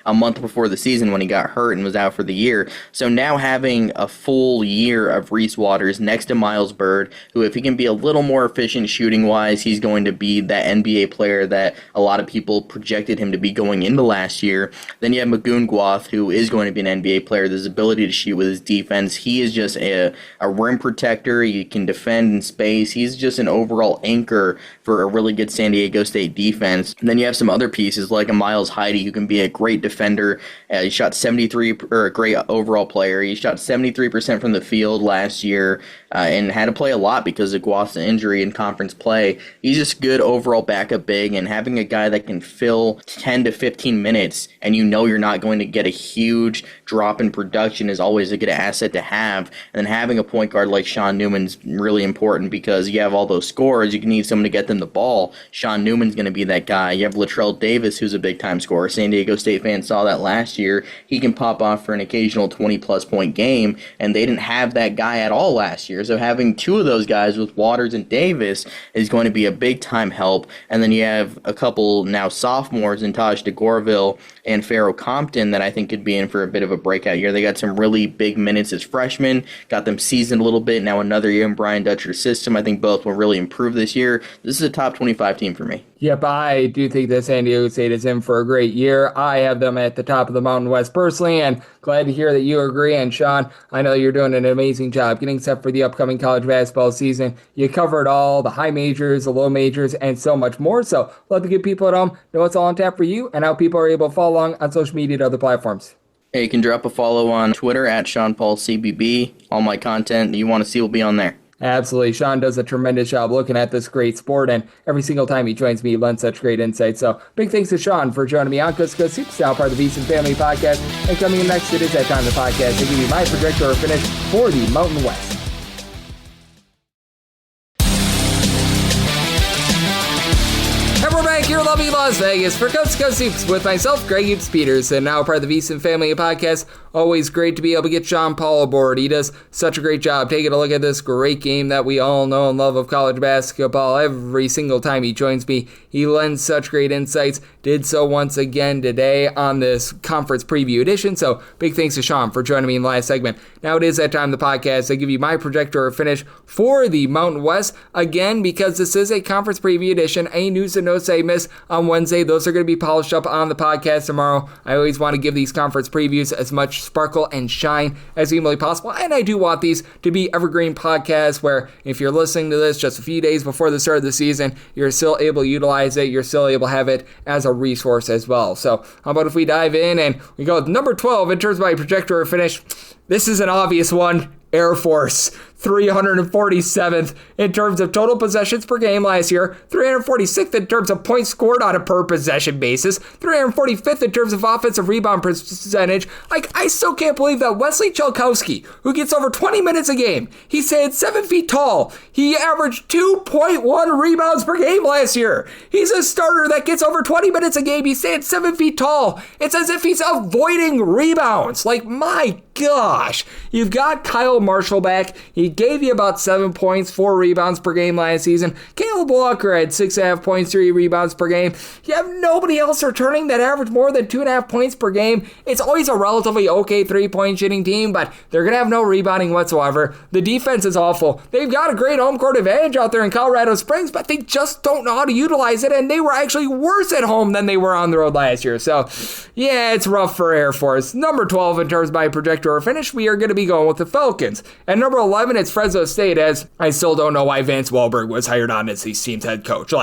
a month before the season when he got hurt and was out for the year. So now having a full full year of Reese Waters next to Miles Bird, who, if he can be a little more efficient shooting-wise, he's going to be that NBA player that a lot of people projected him to be going into last year. Then you have Magoon Gwath, who is going to be an NBA player. His ability to shoot with his defense. He is just a rim protector. He can defend in space. He's just an overall anchor for a really good San Diego State defense. And then you have some other pieces like a Miles Heide, who can be a great defender. He shot 73, or a great overall player. He shot 73% from the field last year and had to play a lot because of Gwath's injury in conference play. He's just good overall backup big, and having a guy that can fill 10 to 15 minutes and you know you're not going to get a huge drop in production is always a good asset to have. And then having a point guard like Sean Newman's really important because you have all those scorers. You need someone to get them the ball. Sean Newman's going to be that guy. You have Latrell Davis, who's a big-time scorer. San Diego State fans saw that last year. He can pop off for an occasional 20-plus point game, and they didn't have that guy at all last year. So having two of those guys with Waters and Davis is going to be a big-time help. And then you have a couple now sophomores in Taj DeGorville and Pharaoh Compton that I think could be in for a bit of a breakout year. They got some really big minutes as freshmen, got them seasoned a little bit. Now another year in Brian Dutcher's system. I think both will really improve this year. This is a top 25 team for me. Yep, I do think that San Diego State is in for a great year. I have them at the top of the Mountain West personally, and glad to hear that you agree. And Sean, I know you're doing an amazing job getting set for the upcoming college basketball season. You covered all the high majors, the low majors, and so much more. So let the good people at home know what's all on tap for you and how people are able to follow along on social media and other platforms. Hey, you can drop a follow on Twitter at SeanPaulCBB. All my content you want to see will be on there. Absolutely. Sean does a tremendous job looking at this great sport, and every single time he joins me, he lends such great insight. So big thanks to Sean for joining me on Coast to Coast Hoops, now part of the VSiN Family Podcast. And coming in next, it is that time of the podcast to give you my projector or finish for the Mountain West. And we're back here in lovely Las Vegas for Coast to Coast Hoops with myself, Greg Hoops Peterson, now part of the VSiN Family Podcast. Always great to be able to get Sean Paul aboard. He does such a great job taking a look at this great game that we all know and love of college basketball. Every single time he joins me, he lends such great insights. Did so once again today on this conference preview edition. So big thanks to Sean for joining me in the last segment. Now it is that time of the podcast. I give you my projector or finish for the Mountain West. Again, because this is a conference preview edition, any news and notes I miss on Wednesday, those are going to be polished up on the podcast tomorrow. I always want to give these conference previews as much sparkle and shine as humanly possible, and I do want these to be evergreen podcasts where if you're listening to this just a few days before the start of the season, you're still able to utilize it, you're still able to have it as a resource as well. So how about if we dive in and we go with number 12 in terms of my projector or finish. This is an obvious one. Air Force, 347th in terms of total possessions per game last year, 346th in terms of points scored on a per possession basis, 345th in terms of offensive rebound percentage. I still can't believe that Wesley Chalkowski, who gets over 20 minutes a game, he stayed 7 feet tall. He averaged 2.1 rebounds per game last year. He's a starter that gets over 20 minutes a game. He stayed 7 feet tall. It's as if he's avoiding rebounds. My gosh. You've got Kyle Marshall back. He gave you about 7 points, 4 rebounds per game last season. Caleb Walker had 6.5 points, 3 rebounds per game. You have nobody else returning that averaged more than 2.5 points per game. It's always a relatively okay 3-point shooting team, but they're going to have no rebounding whatsoever. The defense is awful. They've got a great home court advantage out there in Colorado Springs, but they just don't know how to utilize it, and they were actually worse at home than they were on the road last year. So, yeah, it's rough for Air Force. Number 12 in terms of my projector or finish, we are going to be going with the Falcons. At number 11, it's Fresno State, as I still don't know why Vance Wahlberg was hired on as these team's head coach.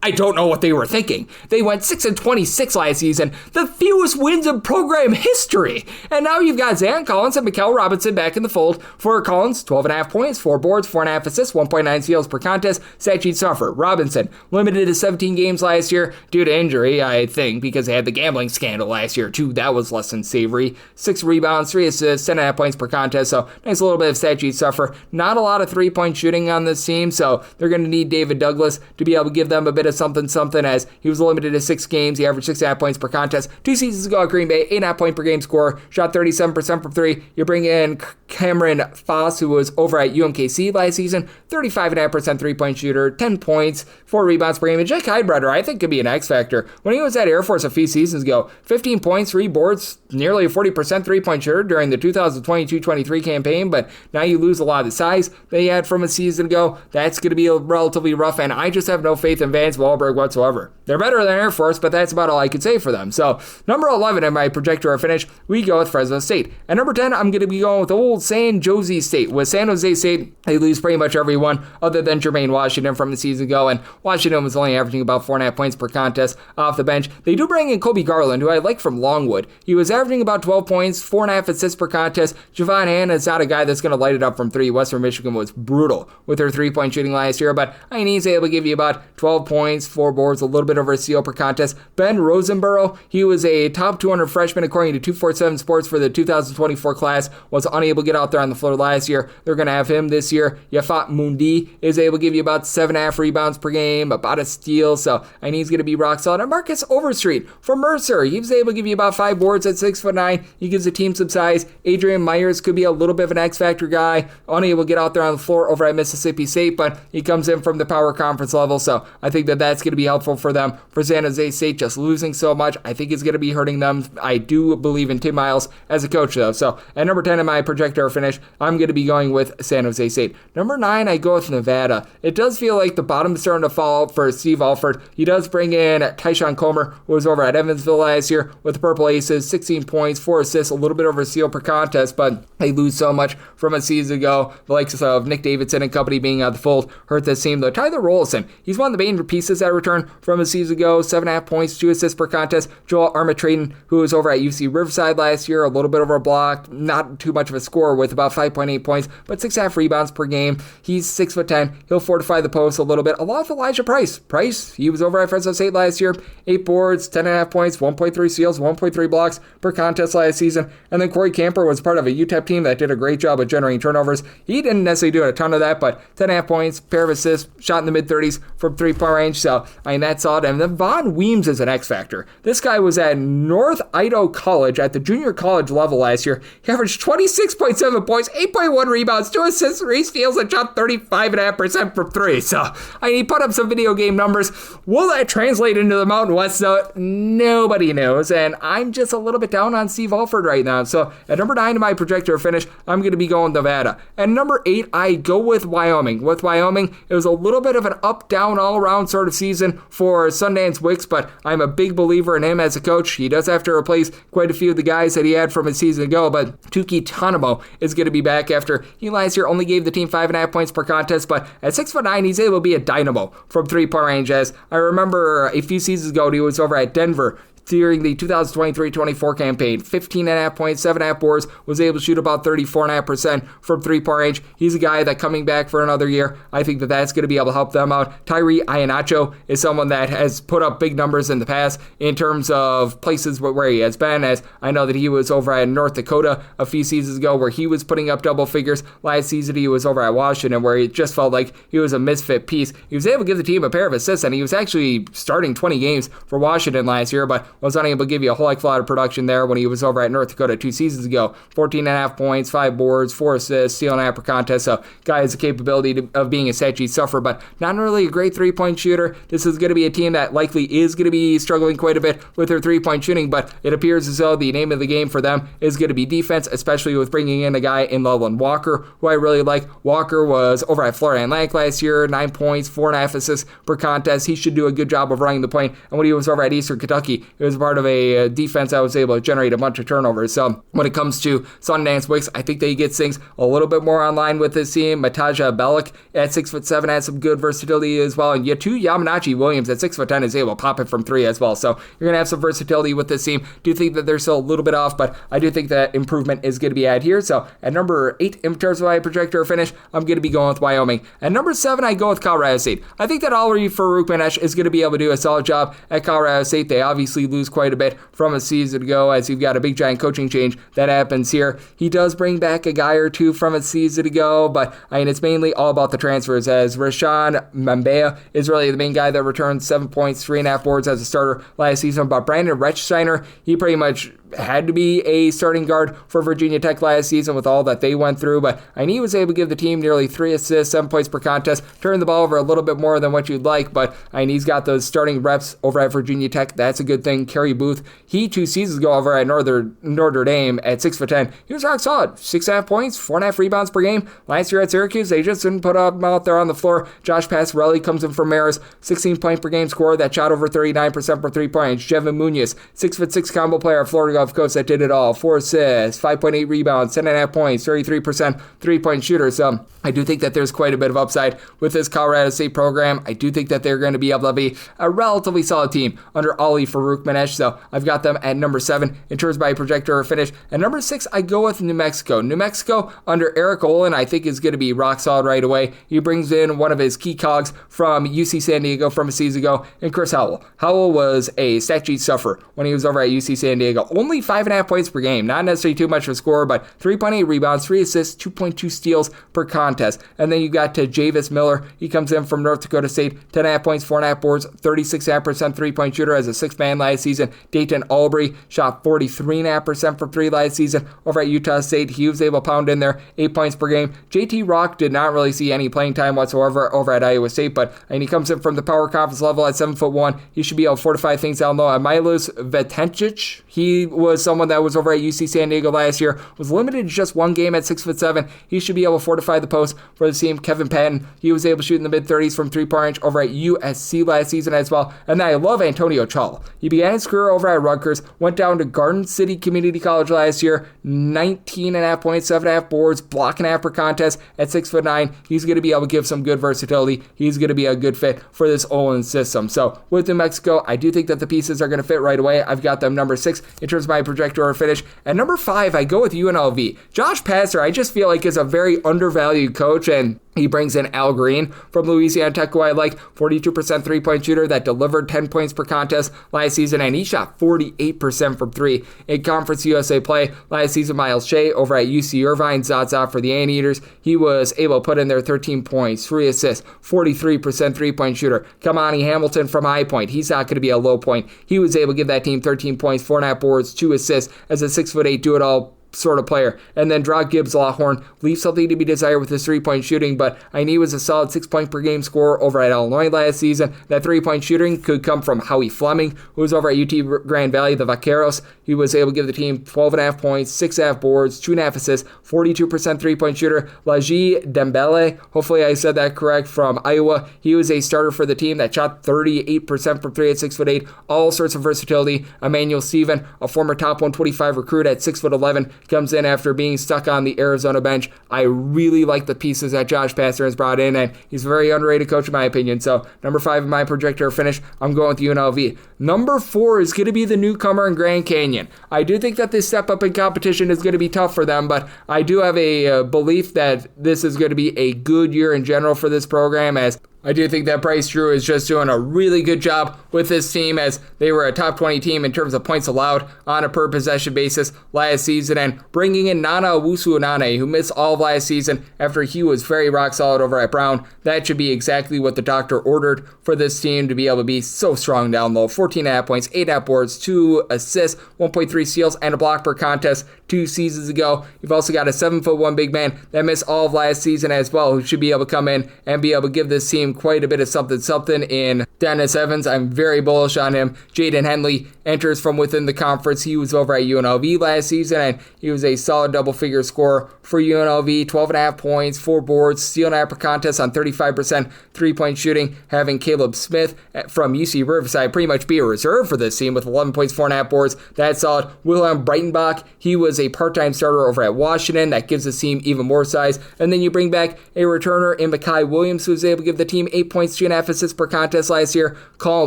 I don't know what they were thinking. They went 6-26 last season, the fewest wins in program history. And now you've got Zan Collins and Mikael Robinson back in the fold. For Collins, 12.5 points, 4 boards, 4.5 assists, 1.9 steals per contest. Stat suffer. Robinson, limited to 17 games last year due to injury, I think, because they had the gambling scandal last year, too. That was less than savory. 6 rebounds, 3 assists, 10.5 points per contest, so nice little bit of stat suffer. Not a lot of 3-point shooting on this team, so they're going to need David Douglas to be able to give them a bit bit of something as he was limited to 6 games. He averaged 6.5 points per contest. 2 seasons ago at Green Bay, 8.5 point per game score, shot 37% from 3. You bring in Cameron Foss, who was over at UMKC last season, 35.5% 3-point shooter, 10 points, 4 rebounds per game. And Jake Heidbreder, I think, could be an X factor. When he was at Air Force a few seasons ago, 15 points, 3 boards, nearly a 40% 3-point shooter during the 2022-23 campaign, but now you lose a lot of the size that he had from a season ago. That's going to be relatively rough, and I just have no faith in Vance Wahlberg whatsoever. They're better than Air Force, but that's about all I could say for them. So, number 11 in my projector finish, we go with Fresno State. At number 10, I'm going to be going with old San Jose State. With San Jose State, they lose pretty much everyone other than Jermaine Washington from the season ago, and Washington was only averaging about 4.5 points per contest off the bench. They do bring in Kobe Garland, who I like from Longwood. He was averaging about 12 points, 4.5 assists per contest. Javon Hanna is not a guy that's going to light it up from 3. Western Michigan was brutal with their 3-point shooting last year, but I mean, he's able to give you about 12 points, 4 boards, a little bit over a steal per contest. Ben Rosenborough, he was a top 200 freshman according to 247 Sports for the 2024 class, was unable to get out there on the floor last year. They're going to have him this year. Yafat Mundi is able to give you about 7.5 rebounds per game, about a steal, so I mean, he's going to be rock solid. And Marcus Overstreet from Mercer, he was able to give you about 5 boards at 6'9". He gives the team some size. Adrian Myers could be a little bit of an X-factor guy, unable to get out there on the floor over at Mississippi State, but he comes in from the power conference level, so I think that that's going to be helpful for them. For San Jose State, just losing so much, I think it's going to be hurting them. I do believe in Tim Miles as a coach, though. So at number 10 in my projector finish, I'm going to be going with San Jose State. Number 9, I go with Nevada. It does feel like the bottom is starting to fall out for Steve Alford. He does bring in Tyshawn Comer, who was over at Evansville last year with the Purple Aces, 16 points, 4 assists, a little bit over a steal per contest, but they lose so much from a season ago. The likes of Nick Davidson and company being out the fold hurt this team, though. Tyler Rollison, he's one of the main pieces that return from a season ago, 7.5 points, 2 assists per contest. Joel Armatradon, who was over at UC Riverside last year, a little bit over a block, not too much of a score with about 5.8 points, but 6.5 rebounds per game. He's 6'10". He'll fortify the post a little bit. Along with Elijah Price, he was over at Fresno State last year, 8 boards, 10.5 points, 1.3 steals, 1.3 blocks per contest last season. And then Corey Camper was part of a UTEP team that did a great job of generating turnovers. He didn't necessarily do a ton of that, but 10.5 points, pair of assists, shot in the mid-30s from 3-point range. So, I mean, that's solid. And then Von Weems is an X factor. This guy was at North Idaho College at the junior college level last year. He averaged 26.7 points, 8.1 rebounds, 2 assists, 3 steals, and shot 35.5% from 3. So, I mean, he put up some video game numbers. Will that translate into the Mountain West, though? Nobody knows. And I'm just a little bit down on Steve Alford right now. So, at number 9 in my projector finish, I'm going to be going Nevada. At number 8, I go with Wyoming. With Wyoming, it was a little bit of an up-down all-around sort of season for Sundance Wicks, but I'm a big believer in him as a coach. He does have to replace quite a few of the guys that he had from his season ago, but Tuki Tanamo is going to be back after he last year only gave the team 5.5 points per contest, but at 6'9", he's able to be a dynamo from 3-point range. As I remember a few seasons ago, he was over at Denver during the 2023-24 campaign. 15.5 points, 7.5 boards, was able to shoot about 34.5% from 3-point range. He's a guy that coming back for another year, I think that that's going to be able to help them out. Tyree Iheanacho is someone that has put up big numbers in the past in terms of places where he has been, as I know that he was over at North Dakota a few seasons ago where he was putting up double figures. Last season he was over at Washington where he just felt like he was a misfit piece. He was able to give the team a pair of assists, and he was actually starting 20 games for Washington last year, but was unable to give you a whole heck of a lot of production there when he was over at North Dakota 2 seasons ago. 14.5 points, 5 boards, 4 assists, steal and a half per contest. So, guy has the capability of being a stat sheet sufferer, but not really a great 3-point shooter. This is going to be a team that likely is going to be struggling quite a bit with their 3-point shooting, but it appears as though the name of the game for them is going to be defense, especially with bringing in a guy in Loveland Walker, who I really like. Walker was over at Florida Atlantic last year, 9 points, 4.5 assists per contest. He should do a good job of running the point, and when he was over at Eastern Kentucky, it was part of a defense that was able to generate a bunch of turnovers. So when it comes to Sundance Wicks, I think that he gets things a little bit more online with this team. Mataja Bellick at 6'7" has some good versatility as well, and Yatu Yamanachi Williams at 6'10" is able to pop it from 3 as well. So you're gonna have some versatility with this team. Do think that they're still a little bit off, but I do think that improvement is going to be had here. So at number 8 in terms of my projector finish, I'm going to be going with Wyoming. At number 7, I go with Colorado State. I think that Farouk Manesh is going to be able to do a solid job at Colorado State. They obviously lose quite a bit from a season ago, as you've got a big giant coaching change that happens here. He does bring back a guy or two from a season ago, but it's mainly all about the transfers, as Rashawn Mambea is really the main guy that returned 7 points, 3.5 boards as a starter last season. But Brandon Rechsteiner, he pretty much had to be a starting guard for Virginia Tech last season with all that they went through, but he was able to give the team nearly 3 assists, 7 points per contest, turn the ball over a little bit more than what you'd like, but he's got those starting reps over at Virginia Tech. That's a good thing. Kerry Booth, he 2 seasons ago over at Notre Dame at 6'10", he was rock solid. 6.5 points, 4.5 rebounds per game. Last year at Syracuse, they just didn't put him out there on the floor. Josh Passarelli comes in from Marist, 16 point per game scorer that shot over 39% for 3 points. Jevin Munoz, 6'6" combo player, Florida Gulf Coast, that did it all. 4 assists, 5.8 rebounds, 10.5 points, 33% 3-point shooter. So I do think that there's quite a bit of upside with this Colorado State program. I do think that they're going to be able to be a relatively solid team under Ali Farouk-Manesh. So I've got them at number 7 in terms of my projector or finish. At number 6, I go with New Mexico. New Mexico under Eric Olin, I think, is going to be rock solid right away. He brings in one of his key cogs from UC San Diego from a season ago, and Chris Howell. Howell was a stat sheet sufferer when he was over at UC San Diego. Only 5.5 points per game. Not necessarily too much of a score, but 3.8 rebounds, 3 assists, 2.2 steals per contest. And then you got to Javis Miller. He comes in from North Dakota State. 10.5 points, 4.5 boards, 36.5% 3-point shooter as a 6-man last season. Dayton Albury shot 43.5% from 3 last season over at Utah State. He was able to pound in there 8 points per game. JT Rock did not really see any playing time whatsoever over at Iowa State, but he comes in from the power conference level at 7'1". He should be able to fortify things down low. And Milos Vetencic, he was someone that was over at UC San Diego last year, was limited to just 1 game at 6'7". He should be able to fortify the post for the team. Kevin Patton, he was able to shoot in the mid-30s from 3-point range over at USC last season as well. And then I love Antonio Chal. He began his career over at Rutgers, went down to Garden City Community College last year, 19.5 points, 7.5 boards, block and a half per contest at 6'9". He's going to be able to give some good versatility. He's going to be a good fit for this Olin system. So with New Mexico, I do think that the pieces are going to fit right away. I've got them number 6 in terms of my projector or finish. At number 5, I go with UNLV. Josh Passer, I just feel like is a very undervalued coach, and he brings in Al Green from Louisiana Tech, who I like, 42% 3-point shooter that delivered 10 points per contest last season, and he shot 48% from 3 in Conference USA play last season. Miles Shea over at UC Irvine, Zaza for the Anteaters, he was able to put in there 13 points, 3 assists, 43% 3-point shooter. Kamani Hamilton from High Point, he's not going to be a low point. He was able to give that team 13 points, 4.5 boards, 2 assists as a 6'8" do-it-all sort of player. And then Draw Gibbs Lawhorn leaves something to be desired with his 3-point shooting, but I knew he was a solid 6-point per game scorer over at Illinois last season. That 3-point shooting could come from Howie Fleming, who was over at UT Grand Valley, the Vaqueros. He was able to give the team 12.5 points, 6.5 boards, 2.5 assists, 42% 3-point shooter. Laji Dembele, hopefully I said that correct, from Iowa. He was a starter for the team that shot 38% from 3 at 6'8", all sorts of versatility. Emmanuel Steven, a former top 125 recruit at 6'11", comes in after being stuck on the Arizona bench. I really like the pieces that Josh Passer has brought in, and he's a very underrated coach in my opinion. So number 5 in my projector finish, I'm going with UNLV. Number 4 is going to be the newcomer in Grand Canyon. I do think that this step up in competition is going to be tough for them, but I do have a belief that this is going to be a good year in general for this program, as I do think that Bryce Drew is just doing a really good job with this team, as they were a top 20 team in terms of points allowed on a per possession basis last season, and bringing in Nana Owusu-Onane, who missed all of last season after he was very rock solid over at Brown. That should be exactly what the doctor ordered for this team to be able to be so strong down low. 14.5 points, 8.5 boards, 2 assists, 1.3 steals, and a block per contest 2 seasons ago. You've also got a 7'1" big man that missed all of last season as well, who should be able to come in and be able to give this team quite a bit of something in Dennis Evans. I'm very bullish on him. Jaden Henley enters from within the conference. He was over at UNLV last season, and he was a solid double-figure scorer for UNLV. 12.5 points, 4 boards, steal and a half per contest on 35% 3-point shooting. Having Caleb Smith from UC Riverside pretty much be a reserve for this team with 11 points, 4.5 boards. That's solid. Wilhelm Breitenbach, he was a part-time starter over at Washington. That gives the team even more size. And then you bring back a returner in Mekhi Williams, who was able to give the team team, 8 points, 2.5 assists per contest last year. Call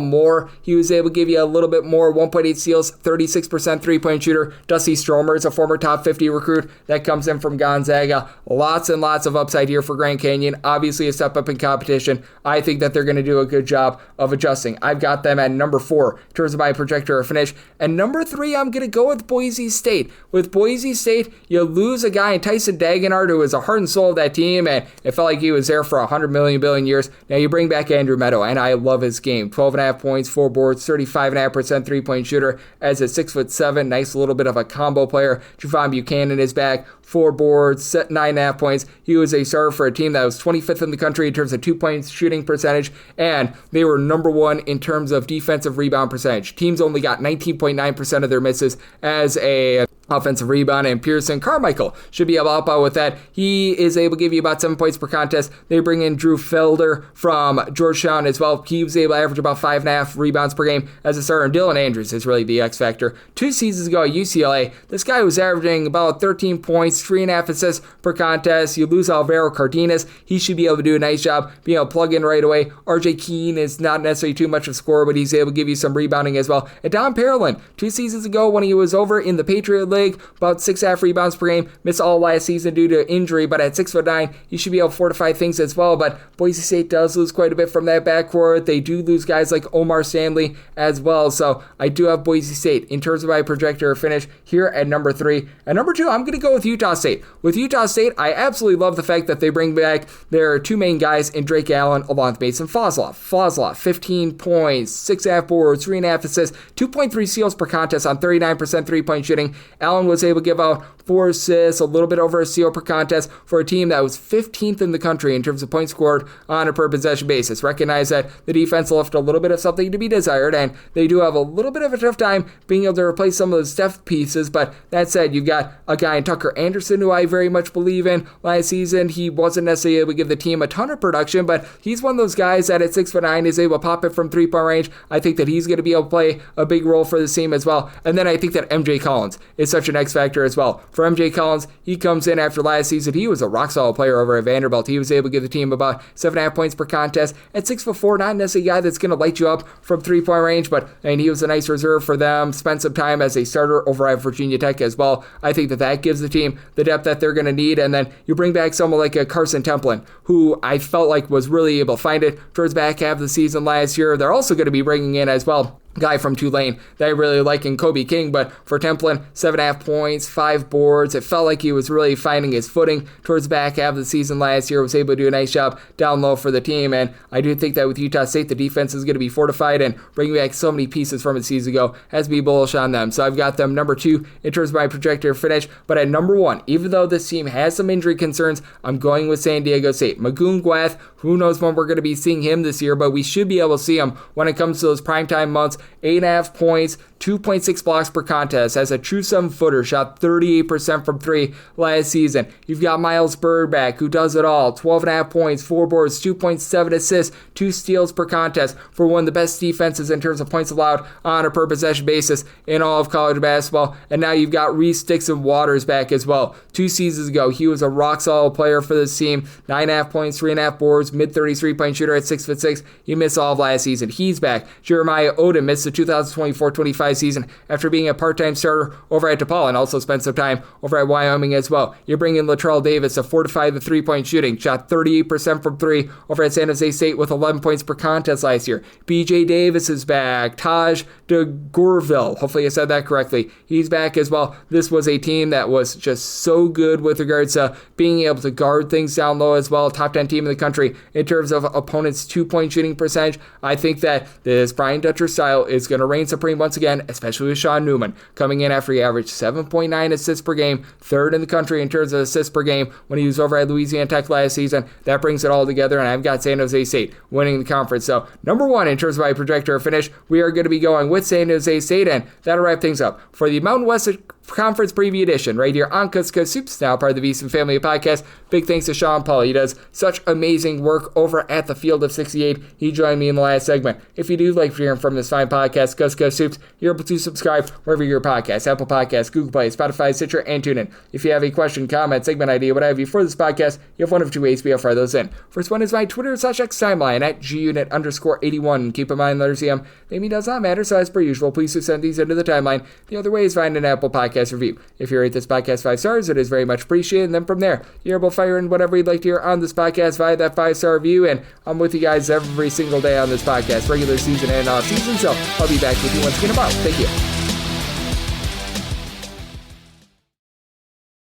Moore, he was able to give you a little bit more, 1.8 steals, 36% three-point shooter. Dusty Stromer is a former top 50 recruit that comes in from Gonzaga. Lots and lots of upside here for Grand Canyon. Obviously a step up in competition. I think that they're going to do a good job of adjusting. I've got them at number 4 in terms of my projector or finish. And number 3, I'm going to go with Boise State. With Boise State, you lose a guy in Tyson Dagenhart who was a heart and soul of that team, and it felt like he was there for 100 billion years. Now you bring back Andrew Meadow, and I love his game. 12.5 points, 4 boards, 35.5% three-point shooter as a 6'7", nice little bit of a combo player. Javon Buchanan is back, 4 boards, 9.5 points. He was a starter for a team that was 25th in the country in terms of 2-point shooting percentage, and they were number 1 in terms of defensive rebound percentage. Teams only got 19.9% of their misses as a offensive rebound, and Pearson Carmichael should be able to help out with that. He is able to give you about 7 points per contest. They bring in Drew Felder from Georgetown as well. He was able to average about 5.5 rebounds per game as a starter. And Dylan Andrews is really the X factor. 2 seasons ago at UCLA, this guy was averaging about 13 points, 3.5 assists per contest. You lose Alvaro Cardenas. He should be able to do a nice job being able to plug in right away. RJ Keene is not necessarily too much of a scorer, but he's able to give you some rebounding as well. And Don Parolin, 2 seasons ago when he was over in the Patriot League, about 6.5 rebounds per game, missed all last season due to injury, but at 6'9", he should be able to fortify things as well. But Boise State does lose quite a bit from that backcourt. They do lose guys like Omar Stanley as well. So I do have Boise State in terms of my projector finish here at number 3. At number 2, I'm going to go with Utah State. With Utah State, I absolutely love the fact that they bring back their 2 main guys in Drake Allen along with Mason Fosloff, 15 points, 6.5 boards, 3.5 assists, 2.3 steals per contest on 39% three-point shooting. Allen was able to give out 4 assists, a little bit over a steal per contest for a team that was 15th in the country in terms of points scored on a per possession basis. Recognize that the defense left a little bit of something to be desired, and they do have a little bit of a tough time being able to replace some of those depth pieces. But that said, you've got a guy in Tucker Anderson who I very much believe in. Last season, he wasn't necessarily able to give the team a ton of production, but he's one of those guys that at 6'9" is able to pop it from 3-point range. I think that he's going to be able to play a big role for this team as well. And then I think that MJ Collins is such an X factor as well. For MJ Collins, he comes in after last season. He was a rock solid player over at Vanderbilt. He was able to give the team about 7.5 points per contest. At 6'4", not necessarily a guy that's going to light you up from 3-point range, but he was a nice reserve for them. Spent some time as a starter over at Virginia Tech as well. I think that gives the team the depth that they're going to need. And then you bring back someone like a Carson Templin, who I felt like was really able to find it towards the back half of the season last year. They're also going to be bringing in as well guy from Tulane that I really like in Kobe King, but for Templin, 7.5 points, 5 boards. It felt like he was really finding his footing towards the back half of the season last year, was able to do a nice job down low for the team, and I do think that with Utah State, the defense is going to be fortified, and bringing back so many pieces from a season ago has to be bullish on them. So I've got them number 2 in terms of my projected finish, but at number 1, even though this team has some injury concerns, I'm going with San Diego State. Magoon Gwath, who knows when we're going to be seeing him this year, but we should be able to see him when it comes to those primetime months. 8.5 points, 2.6 blocks per contest, has a true 7-footer, shot 38% from 3 last season. You've got Miles Bird back, who does it all. 12.5 points, 4 boards, 2.7 assists, 2 steals per contest for one of the best defenses in terms of points allowed on a per possession basis in all of college basketball. And now you've got Reese Dixon Waters back as well. 2 seasons ago, he was a rock solid player for this team. 9.5 points, 3.5 boards, mid-30s three-point shooter at 6'6". He missed all of last season. He's back. Jeremiah Odom missed the 2024-25 season after being a part-time starter over at DePaul and also spent some time over at Wyoming as well. You bring in Latrell Davis to fortify the three-point shooting. Shot 38% from 3 over at San Jose State with 11 points per contest last year. BJ Davis is back. Taj DeGourville, hopefully I said that correctly, he's back as well. This was a team that was just so good with regards to being able to guard things down low as well. Top 10 team in the country in terms of opponents' 2-point shooting percentage. I think that this Brian Dutcher style is going to reign supreme once again, especially with Sean Newman coming in after he averaged 7.9 assists per game, 3rd in the country in terms of assists per game when he was over at Louisiana Tech last season. That brings it all together, and I've got San Jose State winning the conference. So number 1 in terms of my projector finish, we are going to be going with San Jose State, and that'll wrap things up for the Mountain West Conference Preview Edition right here on Coast to Coast Hoops, now part of the VSiN Family Podcast. Big thanks to Sean Paul. He does such amazing work over at the Field of 68. He joined me in the last segment. If you do like hearing from this fine podcast, Coast to Coast Hoops, you're able to subscribe wherever your podcast, Apple Podcasts, Google Play, Spotify, Stitcher, and TuneIn. If you have a question, comment, segment idea, what have you for this podcast, you have one of two ways to be able to fire those in. First one is my Twitter/X timeline at gunit_81. Keep in mind, letters EM, maybe does not matter, so as per usual, please do send these into the timeline. The other way is find an Apple Podcast review. If you rate this podcast 5 stars, it is very much appreciated. And then from there, you're able to fire in whatever you'd like to hear on this podcast via that 5-star review. And I'm with you guys every single day on this podcast, regular season and off season. So I'll be back with you once again tomorrow. Thank you.